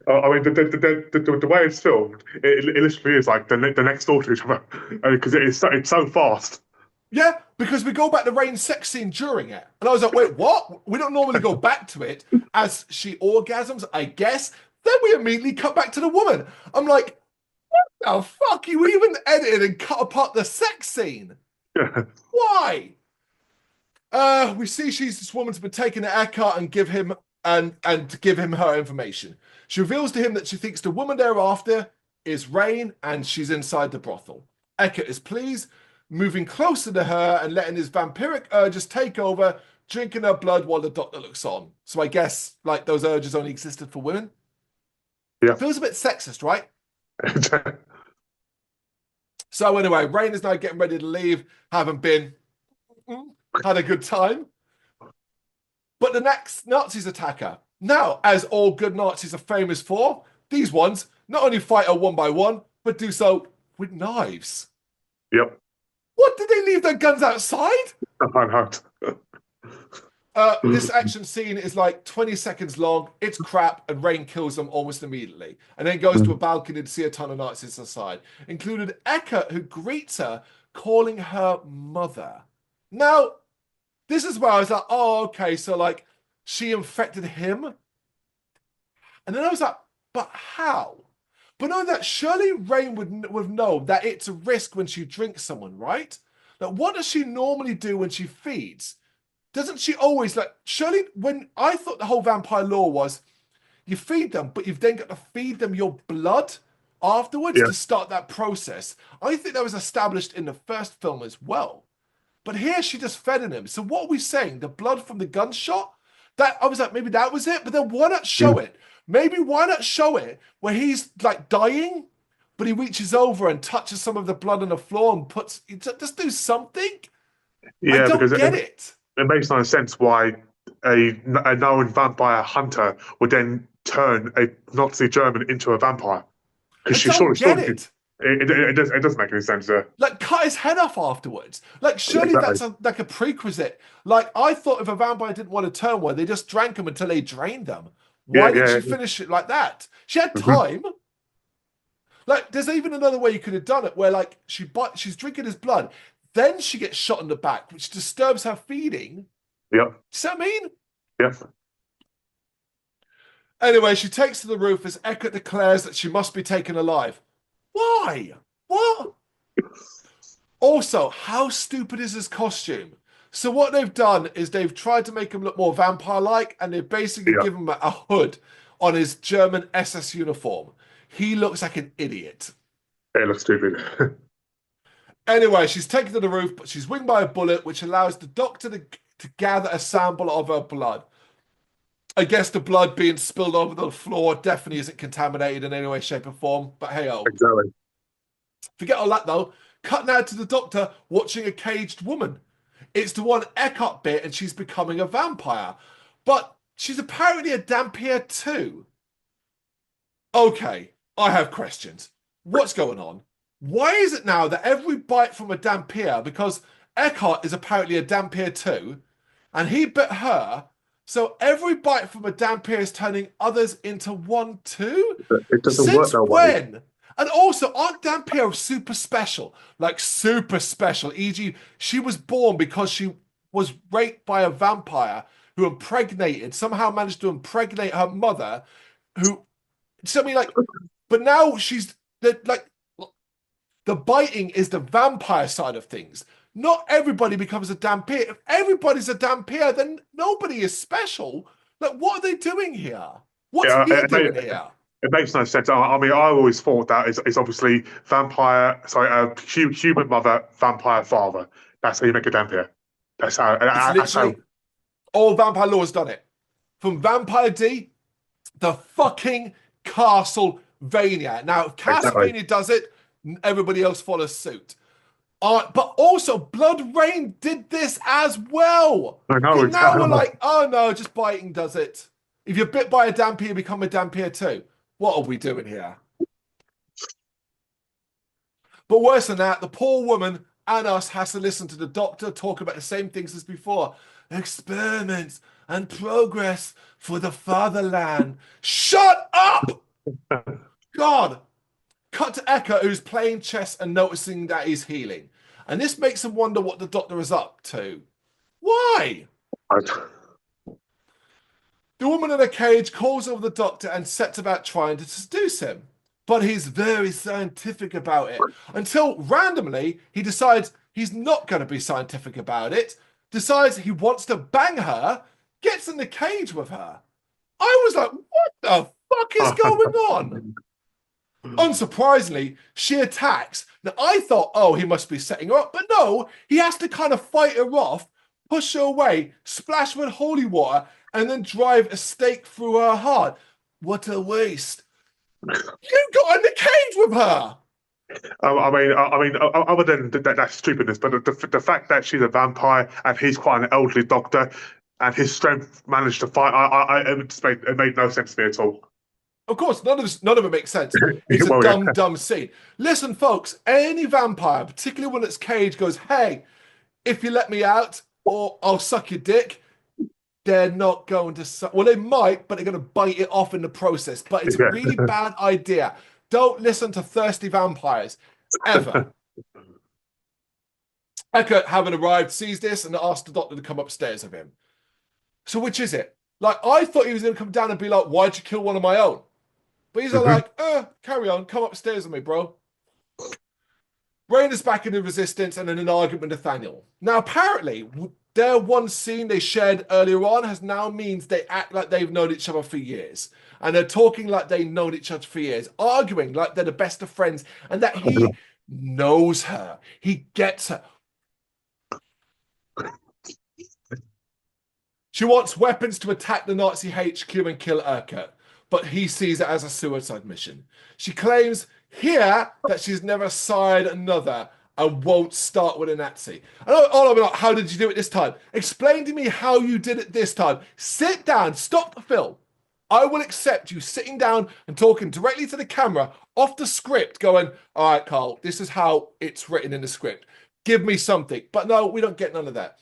I mean, the way it's filmed, it literally is like the next door to each other, because it's so fast. Yeah, because we go back to Rain's sex scene during it. And I was like, wait, what? We don't normally go back to it as she orgasms, I guess. Then we immediately cut back to the woman. I'm like, oh, fuck, you even edited and cut apart the sex scene. Yeah, Why? We see she's this woman's been taken to Eckhart and give him and to give him her information. She reveals to him that she thinks the woman thereafter is Rain and she's inside the brothel. Eckhart is pleased, moving closer to her and letting his vampiric urges take over, drinking her blood while the doctor looks on. So I guess like those urges only existed for women. yeah. Feels a bit sexist, right? So anyway, Rain is now getting ready to leave, having been had a good time. But the next Nazis attack her. Now, as all good Nazis are famous for, these ones not only fight her one by one, but do so with knives. Yep. What, did they leave their guns outside? I know. This action scene is like 20 seconds long. It's crap, and Rain kills them almost immediately. And then goes to a balcony to see a ton of Nazis inside, included Eckhart, who greets her, calling her mother. Now, this is where I was like, oh, okay, so like she infected him. And then I was like, but how? But no, that surely Rain would know that it's a risk when she drinks someone, right? Like, what does she normally do when she feeds? Doesn't she always like? Surely, when I thought the whole vampire law was, you feed them, but you've then got to feed them your blood afterwards Yeah. to start that process. I think that was established in the first film as well. But here she just fed in him. So what are we saying? The blood from the gunshot? That I was like, maybe that was it. But then why not show it? Maybe why not show it where he's like dying, but he reaches over and touches some of the blood on the floor and just do something. I Yeah, don't because get it. it makes no sense why. a known vampire hunter would then turn a Nazi German into a vampire? Because I she don't get surely it. it doesn't make any sense. Like, cut his head off afterwards. Like, surely Exactly. that's like a prerequisite. Like, I thought if a vampire didn't want to turn one, they just drank them until they drained them. Yeah, Why didn't yeah. she finish it like that? She had Mhm. time. Like, there's even another way you could have done it, where like she's drinking his blood, then she gets shot in the back, which disturbs her feeding. Yep. See what I mean? Yep. Anyway, she takes to the roof as Eckert declares that she must be taken alive. Why? What? Also, how stupid is his costume? So what they've done is they've tried to make him look more vampire-like, and they've basically Yep. given him a hood on his German SS uniform. He looks like an idiot. It looks stupid. Anyway, she's taken to the roof, but she's winged by a bullet, which allows the doctor to gather a sample of her blood. I guess the blood being spilled over the floor definitely isn't contaminated in any way, shape, or form. But hey, oh, Exactly. forget all that though. Cut now to the doctor watching a caged woman. It's the one Eckhart bit, and she's becoming a vampire. But she's apparently a Dampier too. Okay, I have questions. What's going on? Why is it now that every bite from a Dampier, because Eckhart is apparently a Dampier too, and he bit her, so every bite from a Dampier is turning others into one too? It doesn't work Since that way. when? And also, aren't Dampier super special? Like super special. E.g., she was born because she was raped by a vampire who impregnated, somehow managed to impregnate her mother, who something like, but now she's like the biting is the vampire side of things. Not everybody becomes a Dampier. If everybody's a Dampier, then nobody is special. Like, what are they doing here? What's Yeah, he doing here? it makes no sense. I mean, I always thought that is obviously human mother, vampire father. That's how you make a vampire. It's That's how. literally all Vampire Law has done it. From Vampire D, the fucking Castlevania. Now, if Exactly. Castlevania does it, everybody else follows suit. But also, BloodRayne did this as well. I know. But now we're like, oh no, just biting does it. If you're bit by a Dampier, you become a Dampier too. What are we doing here? But worse than that, the poor woman and us has to listen to the doctor talk about the same things as before. Experiments and progress for the fatherland. Shut up! God! Cut to Eka, who's playing chess and noticing that he's healing. And this makes him wonder what the doctor is up to. Why? The woman in a cage calls over the doctor and sets about trying to seduce him. But he's very scientific about it. Until randomly, he decides he's not going to be scientific about it, decides he wants to bang her, gets in the cage with her. I was like, what the fuck is going on? Unsurprisingly, she attacks. Now, I thought, oh, he must be setting her up. But no, he has to kind of fight her off, push her away, splash her with holy water, and then drive a stake through her heart. What a waste. You got in the cage with her. Other than that stupidness, but the fact that she's a vampire and he's quite an elderly doctor, and his strength managed to fight, it made no sense to me at all. Of course, none of it makes sense. It's a Well, yeah. dumb scene. Listen, folks, any vampire, particularly when it's caged, goes, hey, if you let me out, or I'll suck your dick, they're not going to suck. Well, they might, but they're going to bite it off in the process. But it's a really bad idea. Don't listen to thirsty vampires, ever. Eckert, having arrived, sees this and asks the doctor to come upstairs with him. So which is it? Like, I thought he was going to come down and be like, why'd you kill one of my own? But he's like, carry on, come upstairs with me, bro. Rain is back in the resistance and in an argument with Nathaniel. Now, apparently, their one scene they shared earlier on has now means they act like they've known each other for years. And they're talking like they've known each other for years, arguing like they're the best of friends, and that he knows her. He gets her. She wants weapons to attack the Nazi HQ and kill Urquhart, but he sees it as a suicide mission. She claims here that she's never sired another, and won't start with a Nazi. And I'll be like, how did you do it this time? Explain to me how you did it this time. Sit down, stop the film. I will accept you sitting down and talking directly to the camera off the script, going, all right, Carl, this is how it's written in the script. Give me something. But no, we don't get none of that.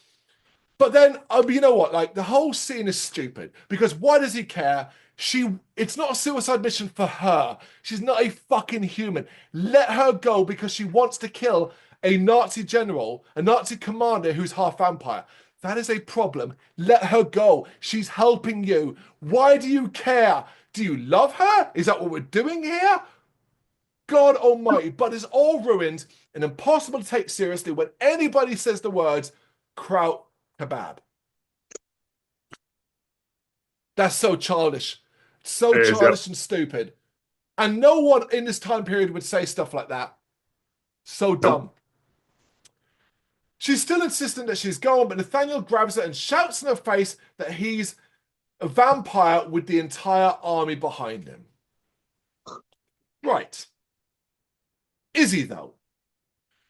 But then, you know what? Like, the whole scene is stupid because why does he care? It's not a suicide mission for her. She's not a fucking human. Let her go because she wants to kill a Nazi general, a Nazi commander who's half vampire. That is a problem. Let her go. She's helping you. Why do you care? Do you love her? Is that what we're doing here? God almighty. But it's all ruined and impossible to take seriously when anybody says the words kraut kebab. That's so childish. So It is, yeah. childish and stupid. And no one in this time period would say stuff like that. So Nope. dumb. She's still insistent that she's gone, but Nathaniel grabs her and shouts in her face that he's a vampire with the entire army behind him. Right. Is he, though?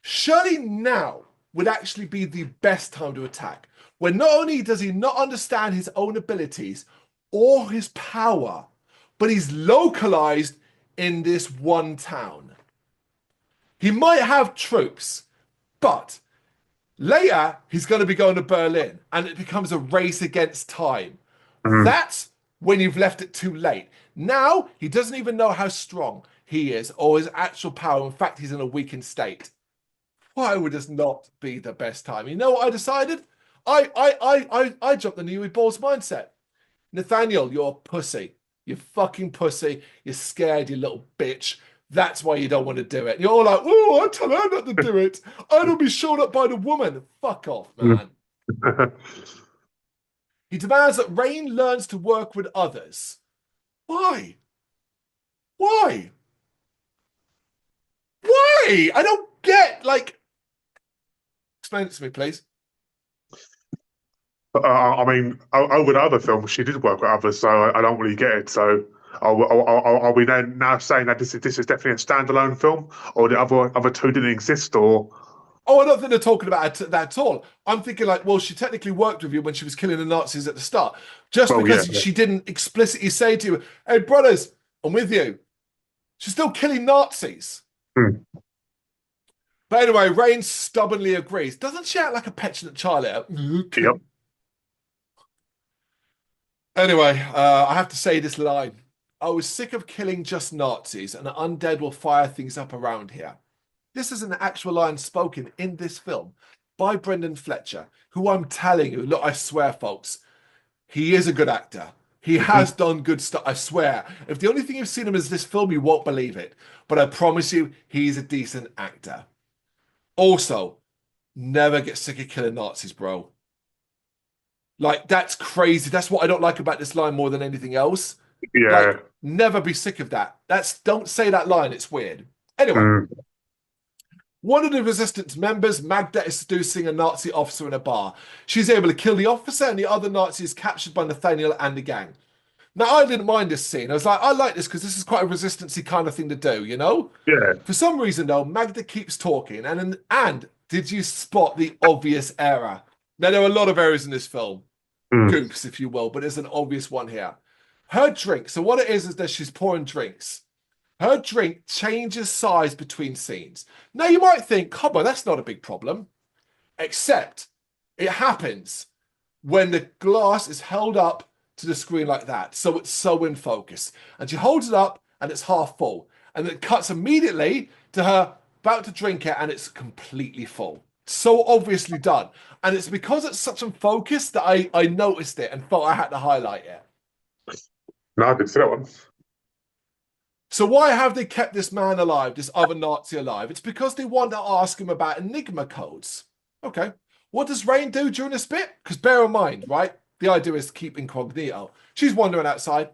Surely now would actually be the best time to attack, when not only does he not understand his own abilities or his power, but he's localized in this one town. He might have troops, but later he's going to be going to Berlin and it becomes a race against time. Mhm. That's when you've left it too late. Now he doesn't even know how strong he is or his actual power. In fact, he's in a weakened state. Why would this not be the best time? You know what I decided? I jumped the new balls mindset. Nathaniel, you're a pussy. You fucking pussy. You're scared, you little bitch. That's why you don't want to do it. And you're all like, oh, I tell her not to do it. I don't be shown up by the woman. Fuck off, man. He demands that Rain learns to work with others. Why? Why? Why? I don't get, like, explain it to me, please. I mean, over the other films, she did work with others, so I don't really get it. So, are we then now saying that this is definitely a standalone film, or the other two didn't exist, or? Oh, I don't think they're talking about that at all. I'm thinking like, well, she technically worked with you when she was killing the Nazis at the start. Just Well, yeah. because she didn't explicitly say to you, hey, brothers, I'm with you. She's still killing Nazis. Hmm. But anyway, Rain stubbornly agrees. Doesn't she act like a petulant child? Okay. Yep. Anyway, I have to say this line. I was sick of killing just Nazis, and the undead will fire things up around here. This is an actual line spoken in this film by Brendan Fletcher, who I'm telling you, look, I swear, folks, he is a good actor. He has done good stuff, I swear. If the only thing you've seen him is this film, you won't believe it. But I promise you, he's a decent actor. Also, never get sick of killing Nazis, bro. Like, that's crazy. That's what I don't like about this line more than anything else. Yeah. Like, never be sick of that. Don't say that line. It's weird. Anyway, Mm. one of the resistance members, Magda, is seducing a Nazi officer in a bar. She's able to kill the officer, and the other Nazi is captured by Nathaniel and the gang. Now, I didn't mind this scene. I was like, I like this because this is quite a resistance-y kind of thing to do, you know? Yeah. For some reason, though, Magda keeps talking, and did you spot the obvious error? Now, there are a lot of errors in this film. Mm. Goofs, if you will, but there's an obvious one here. Her drink, so what it is that she's pouring drinks. Her drink changes size between scenes. Now you might think, come on, that's not a big problem. Except it happens when the glass is held up to the screen like that. So it's so in focus. And she holds it up and it's half full. And then it cuts immediately to her about to drink it and it's completely full. So obviously done. And it's because it's such in focus that I noticed it and felt I had to highlight it. No, I didn't see that one. So why have they kept this man alive, this other Nazi alive? It's because they want to ask him about Enigma codes. Okay. What does Rain do during this bit? Because bear in mind, right? The idea is to keep incognito. She's wandering outside,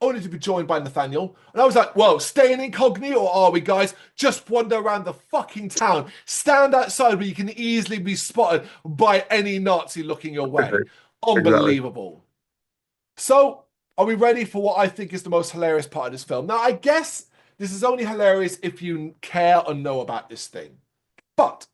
only to be joined by Nathaniel. And I was like, well, staying incognito are we, guys? Just wander around the fucking town. Stand outside where you can easily be spotted by any Nazi looking your way. Exactly. Unbelievable. So, are we ready for what I think is the most hilarious part of this film? Now, I guess this is only hilarious if you care or know about this thing. But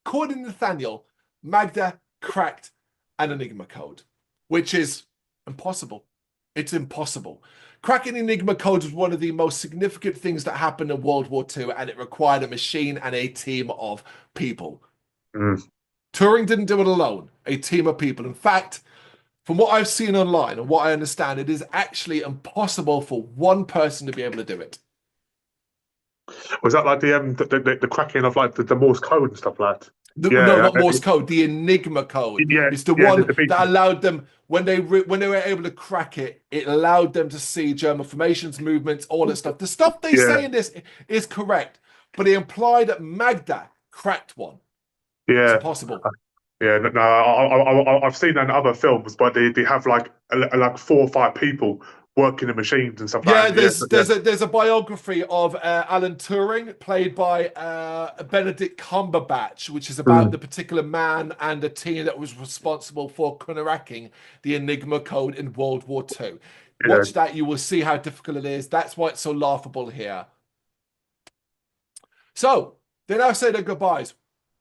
according to Nathaniel, Magda cracked an Enigma code, which is impossible. It's impossible. Cracking Enigma codes was one of the most significant things that happened in World War II, and it required a machine and a team of people. Mm. Turing didn't do it alone, a team of people. In fact, from what I've seen online and what I understand, it is actually impossible for one person to be able to do it. Was that like the cracking of like the Morse code and stuff like that? No, Yeah, not Morse code. The Enigma code. yeah, It's the yeah. one The beat. that allowed them when they were able to crack it. It allowed them to see German formations, movements, all that stuff. The stuff they Yeah, say in this is correct, but it implied that Magda cracked one. It's yeah. impossible. Yeah, no, I've seen that in other films, but they have like 4 or 5 people working the machines and stuff like Yeah, that. Yeah, yeah. there's a biography of Alan Turing, played by Benedict Cumberbatch, which is about Mm, the particular man and the team that was responsible for cracking the Enigma code in World War II. yeah. Watch that, you will see how difficult it is. That's why it's so laughable here. So they now say their goodbyes.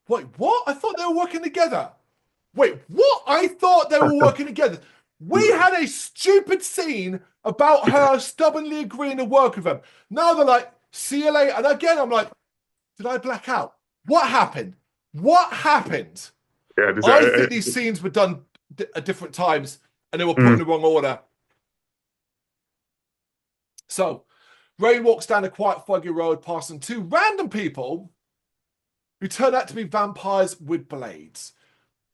Wait, what? I thought they were working together. Wait, what? I thought they were working together. We had a stupid scene about her stubbornly agreeing to work with him. Now they're like, see you later. And again, I'm like, did I black out? What happened? What happened? Yeah, I think these scenes were done at different times and they were put in the wrong order. So, Rain walks down a quiet, foggy road, passing 2 random people who turn out to be vampires with blades.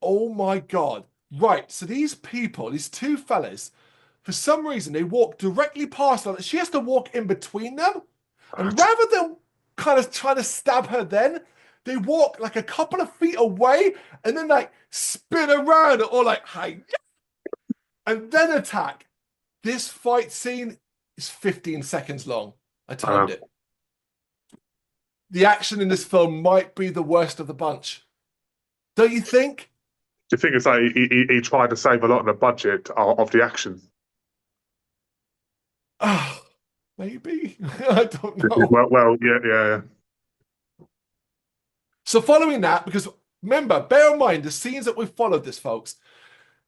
Oh my God. Right, so these people, these 2 fellas, for some reason, they walk directly past her. She has to walk in between them. And rather than kind of trying to stab her then, they walk like a couple of feet away and then like spin around or like, hi, and then attack. This fight scene is 15 seconds long. I timed it. The action in this film might be the worst of the bunch. Don't you think? do you think it's like he tried to save a lot of the budget of the action? Oh, maybe. I don't know. Well, yeah, yeah. So following that, because remember, bear in mind the scenes that we followed this, folks.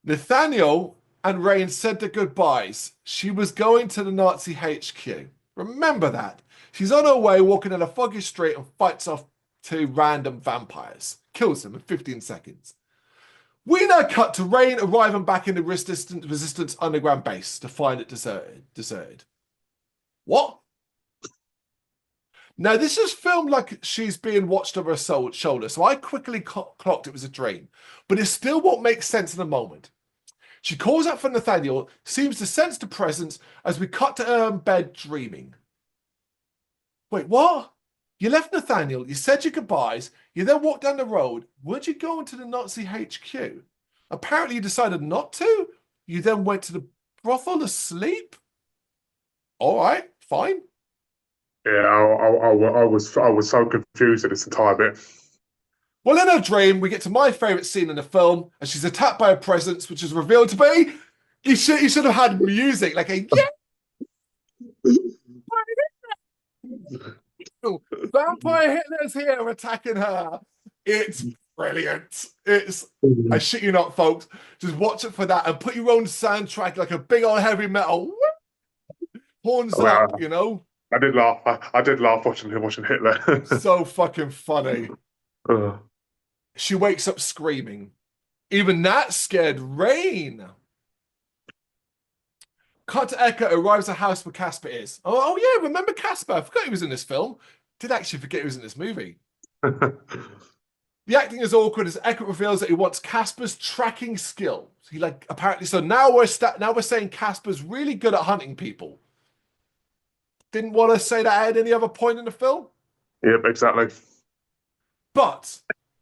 Nathaniel and Rain said their goodbyes. She was going to the Nazi HQ. Remember that. She's on her way, walking in a foggy street and fights off 2 random vampires. Kills them in 15 seconds. We now cut to Rain arriving back in the Resistance underground base to find it deserted. What? Now, this is filmed like she's being watched over her shoulder, so I quickly clocked it was a dream, but it still won't make sense in a moment. She calls out for Nathaniel, seems to sense the presence as we cut to her in bed dreaming. Wait, what? You left Nathaniel, you said your goodbyes, you then walked down the road. Weren't you going to the Nazi HQ? Apparently you decided not to. You then went to the brothel to sleep? All right, fine. Yeah, I was so confused at this entire bit. Well, in her dream, we get to my favourite scene in the film, and she's attacked by a presence, which is revealed to be. You should have had music, like a yeah. Vampire Hitler's here attacking her. It's brilliant. I shit you not, folks. Just watch it for that and put your own soundtrack like a big old heavy metal. Horns Well, up, you know? I did laugh. I did laugh watching Hitler. So fucking funny. She wakes up screaming. Even that scared Rain. Cut to Eka arrives at a house where Casper is. Oh yeah, remember Casper? I forgot he was in this film. Did actually forget he was in this movie. The acting is awkward as Eka reveals that he wants Casper's tracking skill. He apparently so now we're saying Casper's really good at hunting people. Didn't want to say that at any other point in the film. Yep, exactly. But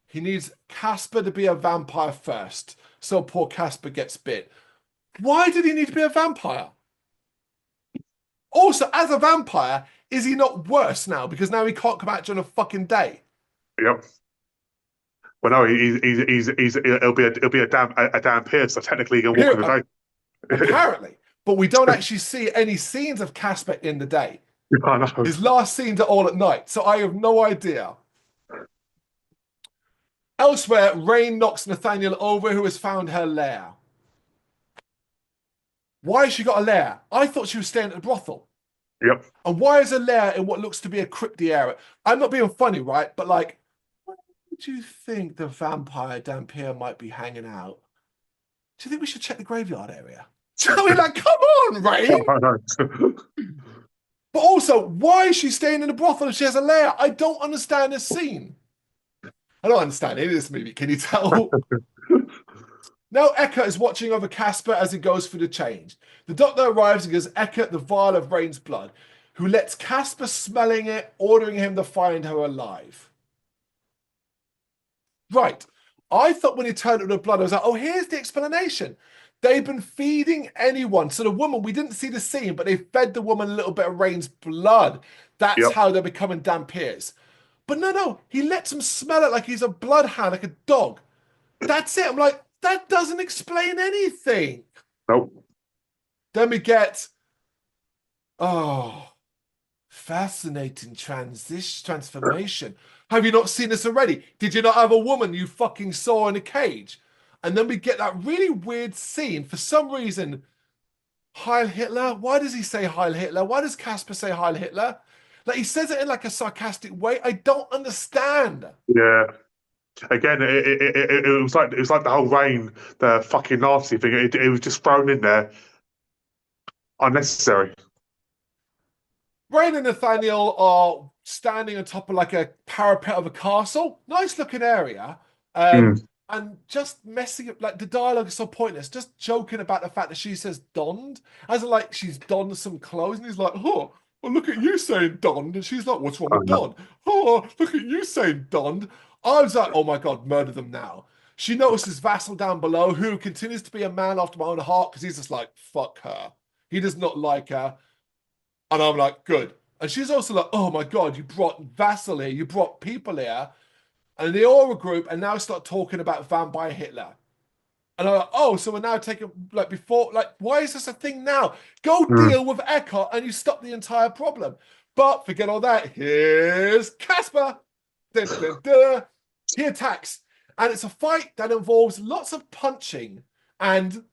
he needs Casper to be a vampire first, so poor Casper gets bit. Why did he need to be a vampire? Also, as a vampire, is he not worse now because now he can't come out during a fucking day? Yep. Well, no, it'll be a damn pierce. So technically, he can walk in the day. Apparently, but we don't actually see any scenes of Casper in the day. I know. His last scenes are all at night, so I have no idea. Elsewhere, Rain knocks Nathaniel over, who has found her lair. Why has she got a lair? I thought she was staying at the brothel. Yep. And why is a lair in what looks to be a crypty area? I'm not being funny, right? But like, where do you think the vampire Dampier might be hanging out? Do you think we should check the graveyard area? I mean, like, come on, Rain. I know. But also, why is she staying in the brothel if she has a lair? I don't understand this scene. I don't understand any of this movie. Can you tell? Now Eckert is watching over Casper as he goes through the change. The doctor arrives and gives Eckert the vial of Rain's blood, who lets Casper smelling it, ordering him to find her alive. Right. I thought when he turned up the blood, I was like, oh, here's the explanation. They've been feeding anyone. So the woman, we didn't see the scene, but they fed the woman a little bit of Rain's blood. That's Yep. how they're becoming Dampiers. But no, he lets him smell it like he's a bloodhound, like a dog. That's it. I'm like, that doesn't explain anything. Nope. Then we get, oh, fascinating transformation. Have you not seen this already? Did you not have a woman you fucking saw in a cage? And then we get that really weird scene. For some reason, Heil Hitler. Why does he say Heil Hitler? Why does Casper say Heil Hitler? Like he says it in like a sarcastic way. I don't understand. Yeah. Again, it was like the whole Rain, the fucking Nazi thing. It was just thrown in there unnecessary. Rain and Nathaniel are standing on top of like a parapet of a castle. Nice looking area. Mm. And just messing up, like the dialogue is so pointless. Just joking about the fact that she says donned, as in like she's donned some clothes, and he's like, oh, well, look at you saying donned. And she's like, what's wrong I with know. donned? Oh, look at you saying donned. I was like, oh my God, murder them now. She notices Vassal down below, who continues to be a man after my own heart, because he's just like, fuck her. He does not like her. And I'm like, good. And she's also like, oh my God, you brought Vassal here, you brought people here. And they all regroup and now start talking about Vampire Hitler. And I'm like, oh, so we're now taking, like, before, like, why is this a thing now? Go Mm. deal with Eckhart and you stop the entire problem. But forget all that. Here's Casper. Dun, dun, dun. He attacks. And it's a fight that involves lots of punching and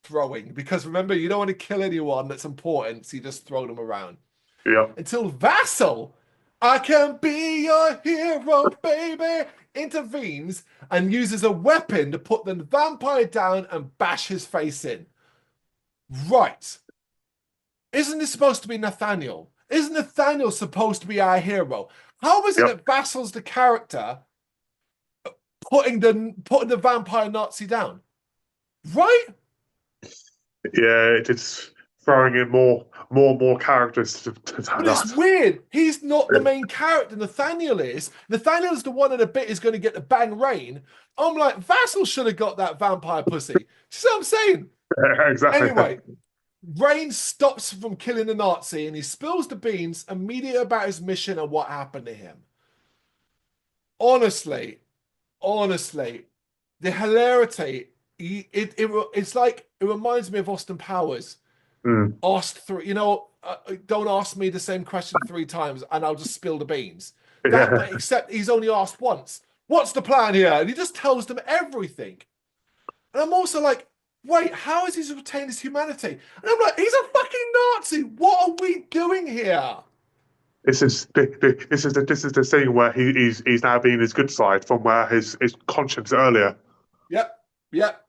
throwing. Because remember, you don't want to kill anyone that's important, so you just throw them around. Yeah. Until Vassal, I can be your hero, baby, intervenes and uses a weapon to put the vampire down and bash his face in. Right. Isn't this supposed to be Nathaniel? Isn't Nathaniel supposed to be our hero? How is it Yep. that Vassal's the character putting the vampire Nazi down? Right? Yeah. It's throwing in more characters to But it's that. weird. He's not the main character. Nathaniel is. Nathaniel is the one in a bit is going to get the bang rain. I'm like, Vassal should have got that vampire pussy. See what I'm saying? Exactly. Anyway, Rain stops from killing the Nazi and he spills the beans immediately about his mission and what happened to him. Honestly, the hilarity, it's like, it reminds me of Austin Powers. Mm. Asked three, don't ask me the same question three times and I'll just spill the beans. That, Yeah. but except he's only asked once. What's the plan here? And he just tells them everything. And I'm also like, wait, how has he retained his humanity? And I'm like, he's a fucking Nazi. What are we doing here? This is the scene where he's now being his good side from where his conscience earlier. Yep.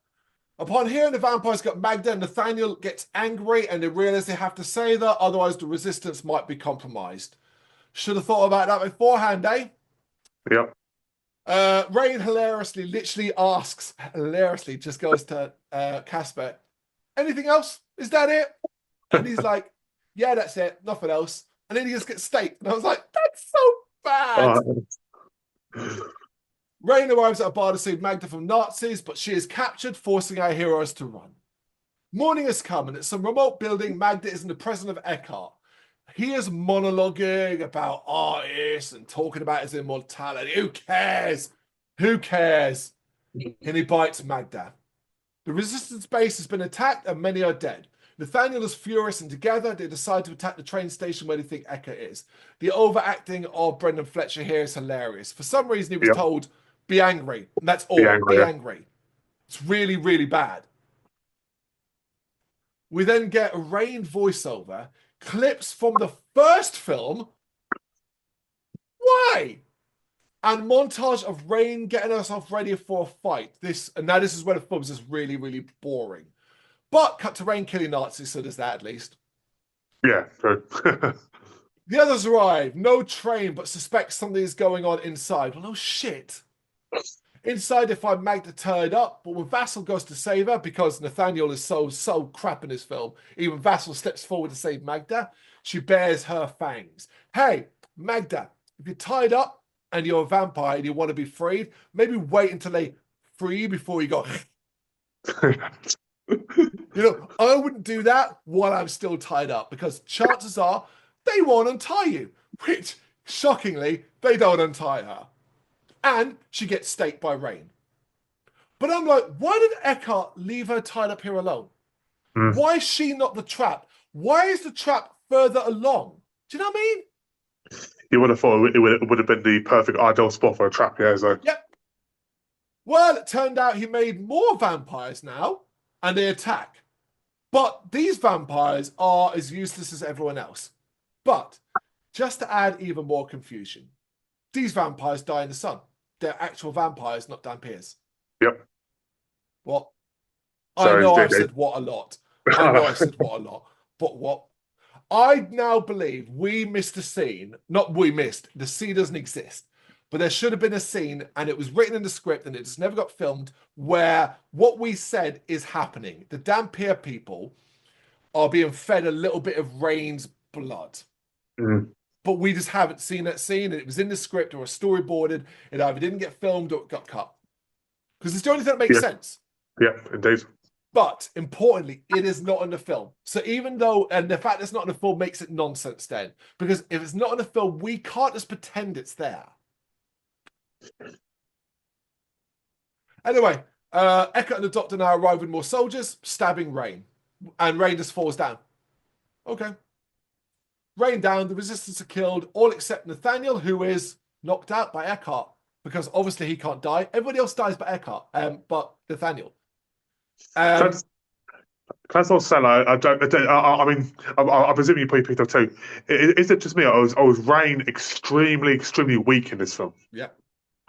Upon hearing the vampires got Magda, Nathaniel gets angry and they realize they have to say that, otherwise the resistance might be compromised. Should have thought about that beforehand, eh? Yep. Rain hilariously just goes to Casper, anything else? Is that it? And he's like, yeah, that's it. Nothing else. And then he just gets staked. And I was like, that's so bad. Rain arrives at a bar to save Magda from Nazis, but she is captured, forcing our heroes to run. Morning has come, and at some remote building, Magda is in the presence of Eckhart. He is monologuing about artists and talking about his immortality. Who cares? Who cares? And he bites Magda. The resistance base has been attacked and many are dead. Nathaniel is furious and together they decide to attack the train station where they think Eckhart is. The overacting of Brendan Fletcher here is hilarious. For some reason he was Yep. told, Be angry. And that's Be all. angry. Be Yeah. angry. It's really, really bad. We then get a Rain voiceover, clips from the first film. Why? And montage of Rain getting herself ready for a fight. This is where the film is just really, really boring. But cut to Rain killing Nazis, so there's that at least. Yeah. True. The others arrive, no train, but suspect something is going on inside. Well, no shit. Inside, they find Magda tied up, but when Vassal goes to save her, because Nathaniel is so crap in this film, even Vassal steps forward to save Magda, she bares her fangs. Hey, Magda, if you're tied up and you're a vampire and you want to be freed, maybe wait until they free you before you go. I wouldn't do that while I'm still tied up, because chances are they won't untie you, which, shockingly, they don't untie her. And she gets staked by Rain. But I'm like, why did Eckhart leave her tied up here alone? Mm. Why is she not the trap? Why is the trap further along? Do you know what I mean? You would have thought it would have been the perfect ideal spot for a trap, yeah. So Yep. Well, it turned out he made more vampires now, and they attack. But these vampires are as useless as everyone else. But just to add even more confusion, these vampires die in the sun. They're actual vampires, not vampires. yep. What? I So know I've they, said what a lot. I know I said what a lot. But what? I now believe we missed a scene. Not we missed. The scene doesn't exist. But there should have been a scene, and it was written in the script, and it just never got filmed, where what we said is happening. The Dampier people are being fed a little bit of Rain's blood. Mm. But we just haven't seen that scene, and it was in the script or storyboarded. It either didn't get filmed or it got cut. Because it's the only thing that makes Yeah. sense. Yeah. Indeed. But importantly, it is not in the film. So even though, and the fact it's not in the film makes it nonsense then. Because if it's not in the film, we can't just pretend it's there. Anyway, Eckhart and the Doctor now arrive with more soldiers, stabbing Rain. And Rain just falls down. Okay. Rain down, the resistance are killed, all except Nathaniel, who is knocked out by Eckhart. Because obviously he can't die. Everybody else dies but Eckhart, but Nathaniel. Can I also say, like, I mean, I presume you probably picked up too. Is it just me? I was Rain extremely weak in this film. Yeah.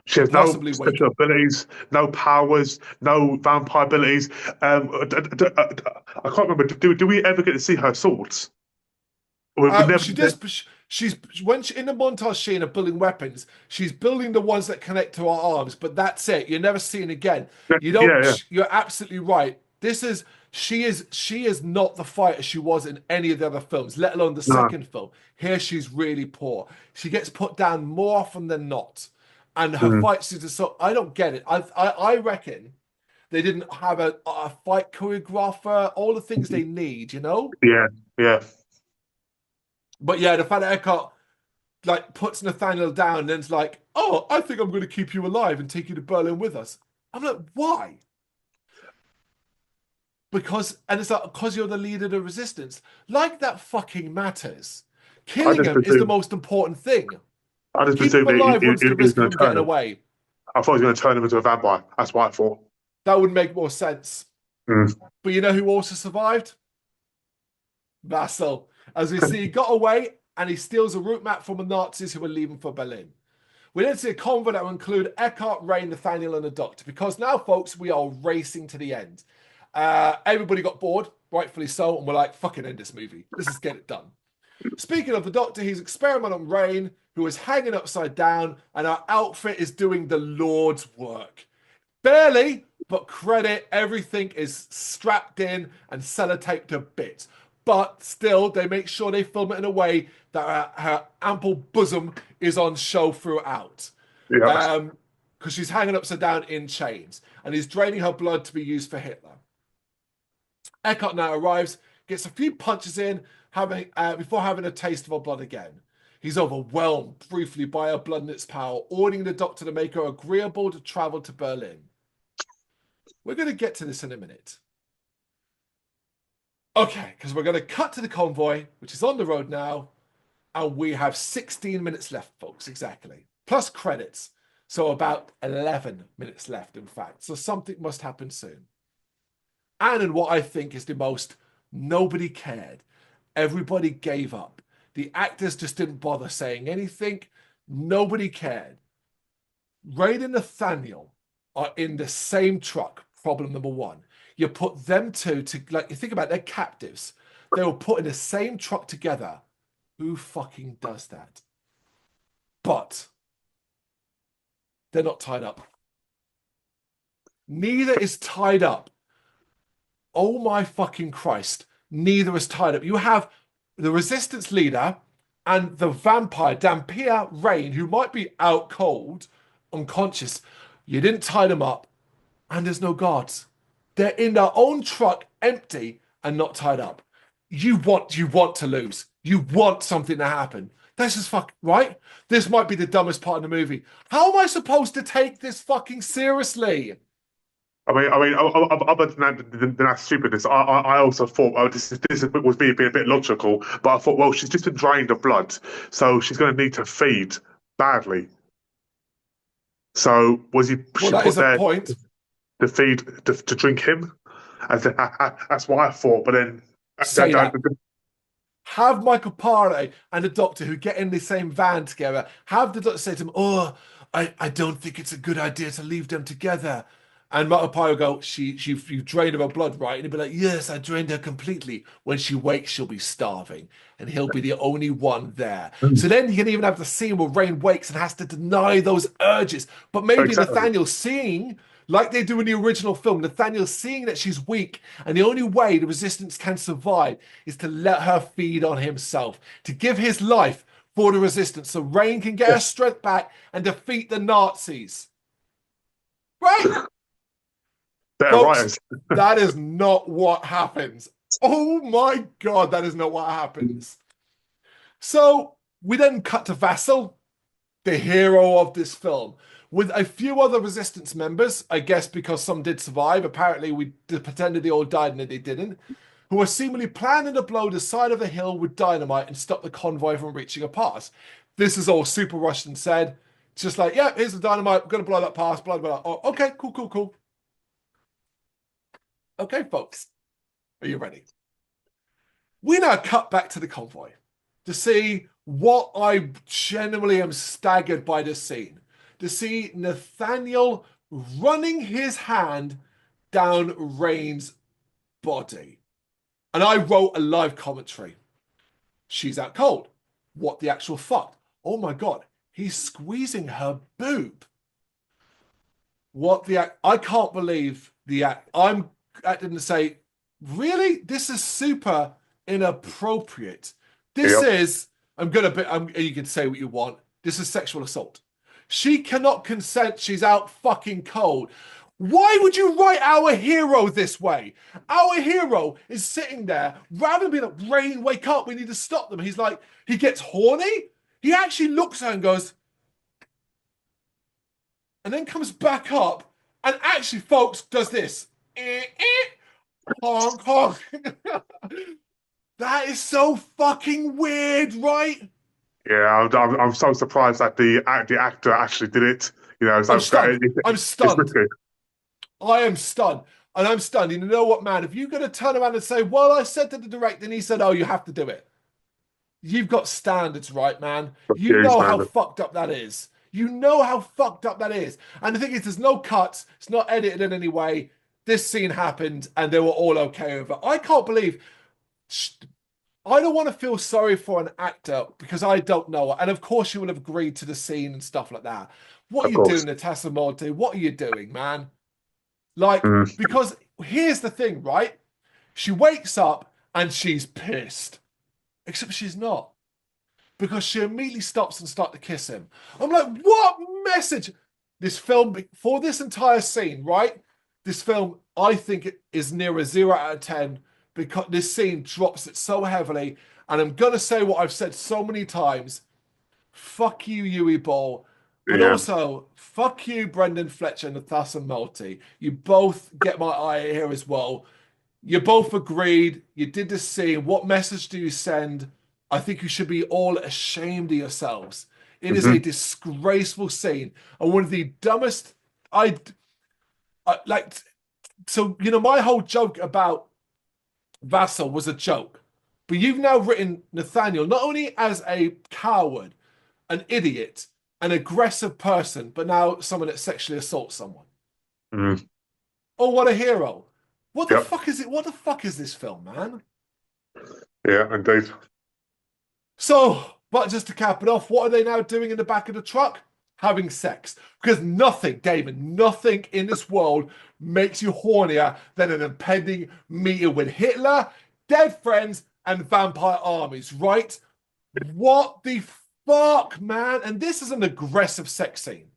She has no Possibly weak. special abilities, no powers, no vampire abilities. I can't remember. Do we ever get to see her swords? We never. She does. She's when she, in the montage scene of building weapons, she's building the ones that connect to her arms. But that's it. You're never seen again. You don't. Yeah. You're absolutely right. She is not the fighter she was in any of the other films, let alone the No. second film. Here she's really poor. She gets put down more often than not, and her fights is just so. I don't get it. I reckon they didn't have a fight choreographer. All the things they need, Yeah. But yeah, the fact that Eckhart like puts Nathaniel down and then's like, oh, I think I'm going to keep you alive and take you to Berlin with us. I'm like, why? And it's like, because you're the leader of the resistance. Like that fucking matters. Killing him is the most important thing. I just Keep him presumed alive runs the risk of going him to getting turn him. away. I thought he was going to turn him into a vampire. That's what I thought. That would make more sense. Mm. But you know who also survived? Vassal. As we see, he got away and he steals a route map from the Nazis who were leaving for Berlin. We then see a convoy that will include Eckhart, Rain, Nathaniel, and the Doctor. Because now, folks, we are racing to the end. Everybody got bored, rightfully so, and we're like, fucking end this movie. Let's just get it done. Speaking of the Doctor, he's experimenting on Rain, who is hanging upside down, and our outfit is doing the Lord's work. Barely, but credit, everything is strapped in and sellotaped to bits. But still, they make sure they film it in a way that her ample bosom is on show throughout. Yeah. Because she's hanging upside down in chains, and he's draining her blood to be used for Hitler. Eckhart now arrives, gets a few punches in, before having a taste of her blood again. He's overwhelmed briefly by her blood and its power, ordering the Doctor to make her agreeable to travel to Berlin. We're going to get to this in a minute. Okay, because we're going to cut to the convoy, which is on the road now, and we have 16 minutes left, folks, exactly. Plus credits. So about 11 minutes left, in fact. So something must happen soon. And in what I think is the most, nobody cared. Everybody gave up. The actors just didn't bother saying anything. Nobody cared. Rain and Nathaniel are in the same truck. Problem number one. You put them two to, like, you think about it, they're captives. They were put in the same truck together. Who fucking does that? But they're not tied up. Neither is tied up. Oh my fucking Christ. Neither is tied up. You have the resistance leader and the vampire, BloodRayne, who might be out cold, unconscious. You didn't tie them up, and there's no guards. They're in their own truck, empty and not tied up. You want to lose. You want something to happen. This is right? This might be the dumbest part of the movie. How am I supposed to take this fucking seriously? Other than that stupidness, I also thought, oh, this was me being a bit logical, but I thought, well, she's just been drained of blood, so she's going to need to feed badly. So was he? Well, She that put is a there point. to feed to drink him. That's what I thought. But then Say that. Have Michael Parley and the doctor who get in the same van together, have the doctor say to him, oh, I don't think it's a good idea to leave them together. And Michael Parley will go, you drained her blood, right? And he'll be like, yes, I drained her completely. When she wakes, she'll be starving. And he'll be the only one there. So then you can even have the scene where Rain wakes and has to deny those urges. But maybe exactly. Nathaniel seeing, like they do in the original film, Nathaniel seeing that she's weak, and the only way the resistance can survive is to let her feed on himself, to give his life for the resistance so Rain can get her strength back and defeat the Nazis. Right? Better Folks, writers. that is not what happens. Oh my God, that is not what happens. So we then cut to Vassal, the hero of this film, with a few other resistance members, I guess because some did survive. Apparently, we pretended they all died and they didn't, who are seemingly planning to blow the side of the hill with dynamite and stop the convoy from reaching a pass. This is all super rushed and said. It's just like, yeah, here's the dynamite. We're going to blow that pass. Blah, blah, blah. Oh, okay, cool. Okay, folks, are you ready? We now cut back to the convoy to see what I genuinely am staggered by this scene. To see Nathaniel running his hand down Rain's body. And I wrote a live commentary. She's out cold. What the actual fuck? Oh my God, he's squeezing her boob. What the I can't believe the act. I'm acting to say, really? This is super inappropriate. This is, you can say what you want. This is sexual assault. She cannot consent. She's out fucking cold. Why would you write our hero this way? Our hero is sitting there, rather than being like, Rain, wake up, we need to stop them. He's like, he gets horny. He actually looks at her and goes, and then comes back up and actually, folks, does this. Honk, honk. That is so fucking weird, right? Yeah, I'm so surprised that the actor actually did it. You know, I'm stunned. I'm it's stunned. risky. I am stunned. And I'm stunned. You know what, man? If you're going to turn around and say, well, I said to the director, and he said, oh, you have to do it. You've got standards, right, man? You Jeez, know how man. fucked up that is. You know how fucked up that is. And the thing is, there's no cuts. It's not edited in any way. This scene happened and they were all okay with it. I can't believe. I don't want to feel sorry for an actor because I don't know. And of course, you will have agreed to the scene and stuff like that. What are Of you doing, course. Natasha Monte? What are you doing, man? Like, Mm. because here's the thing, right? She wakes up and she's pissed. Except she's not. Because she immediately stops and starts to kiss him. I'm like, what message? This film, for this entire scene, right? This film, I think it is near a 0 out of 10 because this scene drops it so heavily. And I'm going to say what I've said so many times. Fuck you, Yui Ball. But Yeah. also, fuck you, Brendan Fletcher and Nathassa Multi. You both get my eye here as well. You both agreed. You did the scene. What message do you send? I think you should be all ashamed of yourselves. It is a disgraceful scene and one of the dumbest. I like. So my whole joke about Vassal was a joke, but you've now written Nathaniel not only as a coward, an idiot, an aggressive person, but now someone that sexually assaults someone. Mm. Oh, what a hero! What the Yep. fuck is it? What the fuck is this film, man? Yeah, indeed. So, but just to cap it off, what are they now doing in the back of the truck? Having sex. Because nothing, Damon, nothing in this world makes you hornier than an impending meeting with Hitler, dead friends, and vampire armies, right? What the fuck, man? And this is an aggressive sex scene.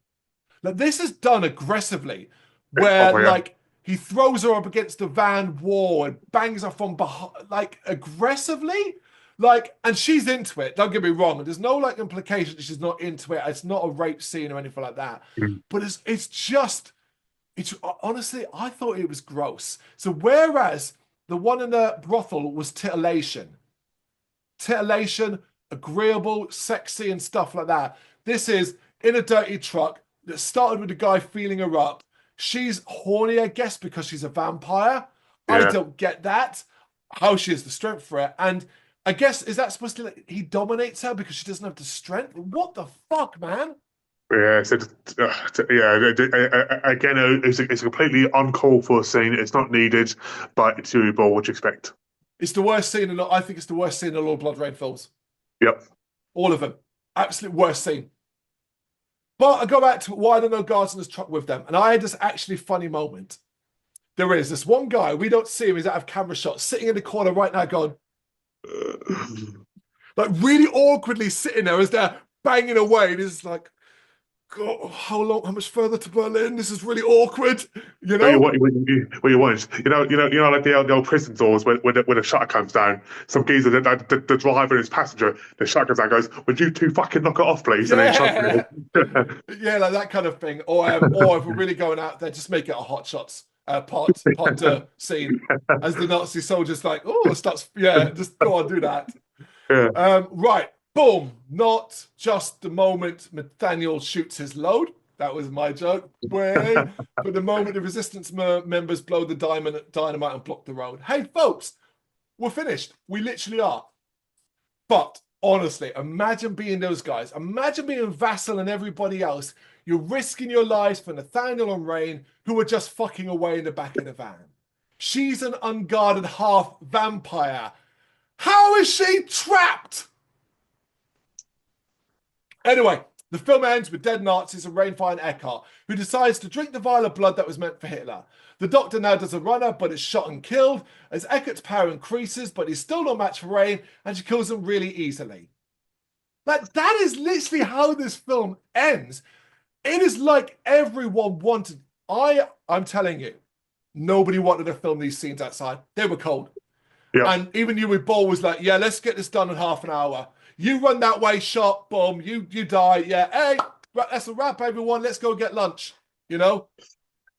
Like, this is done aggressively, where, Oh yeah. like, he throws her up against the van wall and bangs her from behind, like, aggressively. Like, and she's into it. Don't get me wrong. There's no like implication that she's not into it. It's not a rape scene or anything like that. Mm. But it's honestly, I thought it was gross. So whereas the one in the brothel was titillation, agreeable, sexy, and stuff like that. This is in a dirty truck that started with a guy feeling her up. She's horny, I guess, because she's a vampire. I Yeah. don't get that. How she has the strength for it. And I guess, is that supposed to, like, he dominates her because she doesn't have the strength? What the fuck, man? Yeah, so yeah, again, it's a completely uncalled for scene. It's not needed, but it's doable. What you expect? It's the worst scene, and I think it's the worst scene in all BloodRayne films. Yep. All of them. Absolute worst scene. But I go back to why there are no guards in this truck with them. And I had this actually funny moment. There is this one guy, we don't see him, he's out of camera shot, sitting in the corner right now going, like really awkwardly sitting there as they're banging away. And he's like, God, how much further to Berlin? This is really awkward, you What you know? want, what you want is, like the old prison doors when the shutter comes down. Some geezer, the driver and his passenger, the shutter comes down, goes, "Would you two fucking knock it off, please?" And then shuts Yeah. it. Yeah, like that kind of thing. Or if we're really going out there, just make it a hot shots part scene as the Nazi soldiers like, oh, starts, yeah, just go on, do that. Yeah, Right, boom. Not just the moment Nathaniel shoots his load. That was my joke. Way. But the moment the resistance members blow the dynamite and block the road. Hey, folks, we're finished. We literally are. But honestly, imagine being those guys. Imagine being Vassal and everybody else. You're risking your lives for Nathaniel and Rain, who are just fucking away in the back of the van. She's an unguarded half vampire. How is she trapped? Anyway, the film ends with dead Nazis and Rain finds Eckhart, who decides to drink the vial of blood that was meant for Hitler. The doctor now does a runner, but is shot and killed as Eckhart's power increases, but he's still no match for Rain, and she kills him really easily. Like, that is literally how this film ends. It is like everyone wanted. I'm telling you, nobody wanted to film these scenes outside. They were cold. yeah. And even you with Ball was like, yeah, let's get this done in half an hour. You run that way, shot, boom, you die. Yeah, hey, that's a wrap, everyone. Let's go get lunch. You know?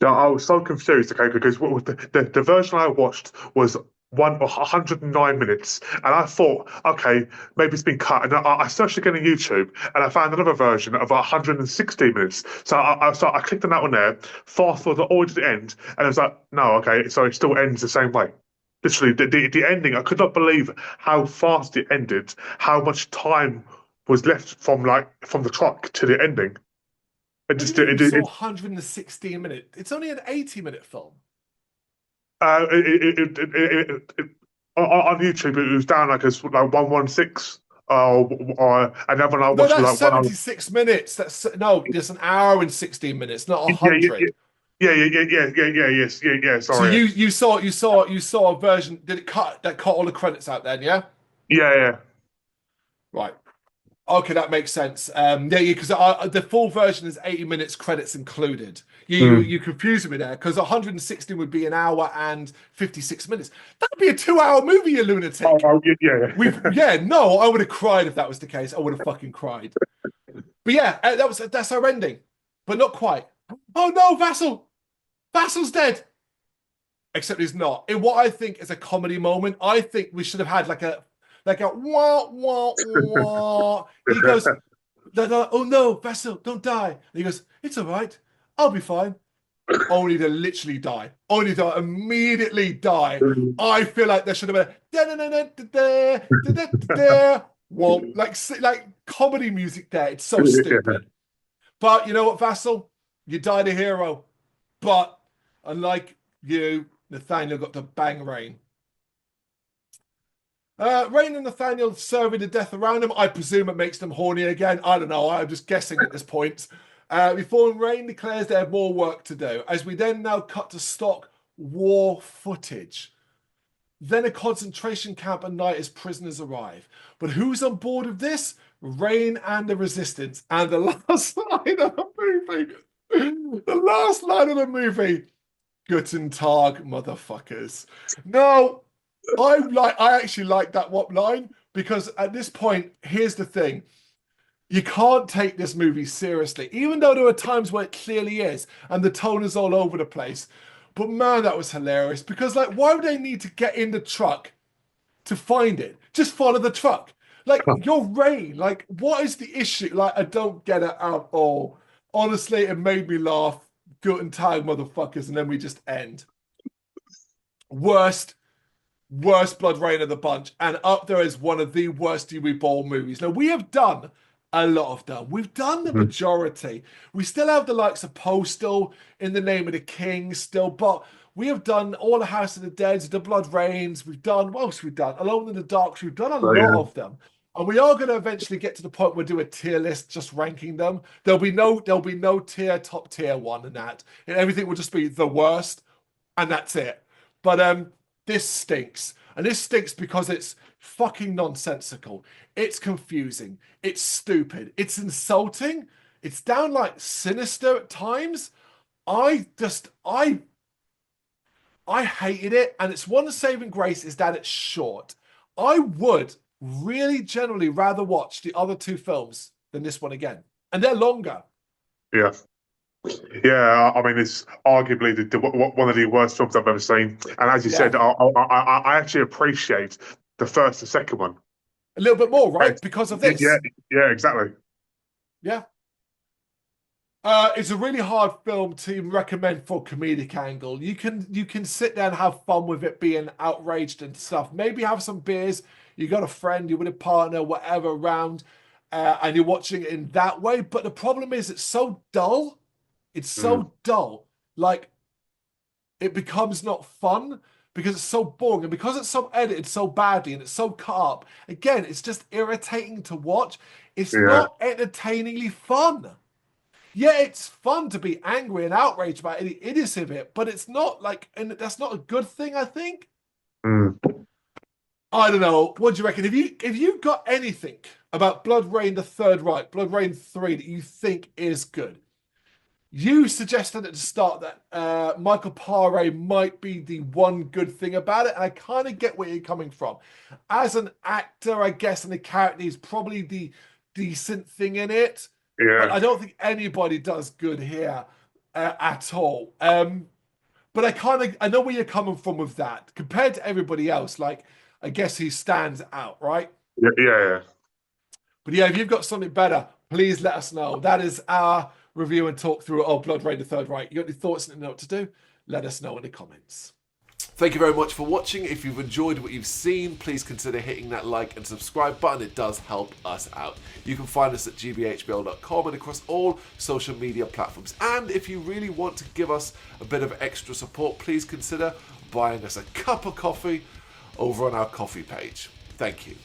No, I was so confused, okay, because what was the version I watched was 109 minutes, and I thought, okay, maybe it's been cut. And I searched again on YouTube, and I found another version of 116 minutes. So I clicked on that one there, fast forward all to the end, and I was like, no, okay, so it still ends the same way. Literally, the ending, I could not believe how fast it ended, how much time was left from the truck to the ending. It What do just you mean you saw it 116 minutes? It's only an 80-minute film. Uh, it, it, it, on YouTube, it was down like as like 116, and then when I No, watched it that's like 1 hour. 76 minutes. That's no, there's an hour and 16 minutes, not Yeah, yeah, yeah, 100. yes, yeah. So Sorry, you saw a version. Did it cut all the credits out then? Yeah. yeah. Right. Okay, that makes sense. Yeah, because the full version is 80 minutes, credits included. Mm. You confused me there because 116 would be an hour and 56 minutes. That'd be a 2-hour movie, you lunatic. Yeah, no, I would have cried if that was the case. I would have fucking cried. But yeah, that's our ending, but not quite. Oh no, Vassal's dead. Except he's not. In what I think is a comedy moment, I think we should have had like a wah wah wah. He goes, they're like, oh no, Vasil, don't die. And he goes, it's all right. I'll be fine. Only to literally die. Only to immediately die. I feel like there should have been whoa, like comedy music there. It's so Yeah. stupid. But you know what, Vassal? You died a hero. But unlike you, Nathaniel got to bang Rain. Rain and Nathaniel serving the death around him. I presume it makes them horny again. I don't know. I'm just guessing at this point. Before Rain declares they have more work to do, as we then now cut to stock war footage. Then a concentration camp at night as prisoners arrive. But who's on board with this? Rain and the Resistance. And the last line of the movie. The last line of the movie. Guten Tag, motherfuckers. No, I actually like that line because at this point, here's the thing. You can't take this movie seriously, even though there are times where it clearly is, and the tone is all over the place. But man, that was hilarious because, like, why would they need to get in the truck to find it? Just follow the truck. Like, you're Rain. Like, what is the issue? Like, I don't get it at all. Honestly, it made me laugh. Guten Tag, motherfuckers, and then we just end. Worst BloodRayne of the bunch, and up there is one of the worst Uwe Ball movies. Now, we have done a lot of them. We've done the majority. We still have the likes of Postal, In the Name of the King still, but we have done all the House of the Dead, the BloodRaynes. We've done, what else we've done? Alone in the Dark. We've done a lot of them. And we are going to eventually get to the point where we do a tier list, just ranking them. There'll be no tier, top tier one and that. And everything will just be the worst, and that's it. But this stinks. And this stinks because it's fucking nonsensical. It's confusing. It's stupid. It's insulting. It's downright sinister at times. I hated it. And it's one saving grace is that it's short. I would really generally rather watch the other two films than this one again. And they're longer. Yeah. Yeah, I mean, it's arguably one of the worst films I've ever seen. And as you said, I actually appreciate the first and second one. A little bit more, right? Because of this. Yeah, exactly. Yeah. It's a really hard film to recommend for comedic angle. You can sit there and have fun with it being outraged and stuff. Maybe have some beers. You got a friend, you're with a partner, whatever around, and you're watching it in that way. But the problem is it's so dull. It's so dull. Like, it becomes not fun because it's so boring. And because it's so edited so badly and it's so cut up, again, it's just irritating to watch. It's not entertainingly fun. Yeah, it's fun to be angry and outraged about the idiocy of it, but it's not like, and that's not a good thing, I think. I don't know. What do you reckon? If you got anything about BloodRayne, the Third Reich, BloodRayne 3 that you think is good, you suggested at the start that Michael Paré might be the one good thing about it, and I kind of get where you're coming from. As an actor, I guess, and the character is probably the decent thing in it. Yeah. But I don't think anybody does good here at all. But I know where you're coming from with that. Compared to everybody else, like, I guess he stands out, right? Yeah. But yeah, if you've got something better, please let us know. That is our review and talk through of BloodRayne, the Third Reich. You got any thoughts and know what to do? Let us know in the comments. Thank you very much for watching. If you've enjoyed what you've seen, please consider hitting that like and subscribe button. It does help us out. You can find us at gbhbl.com and across all social media platforms. And if you really want to give us a bit of extra support, please consider buying us a cup of coffee over on our coffee page. Thank you.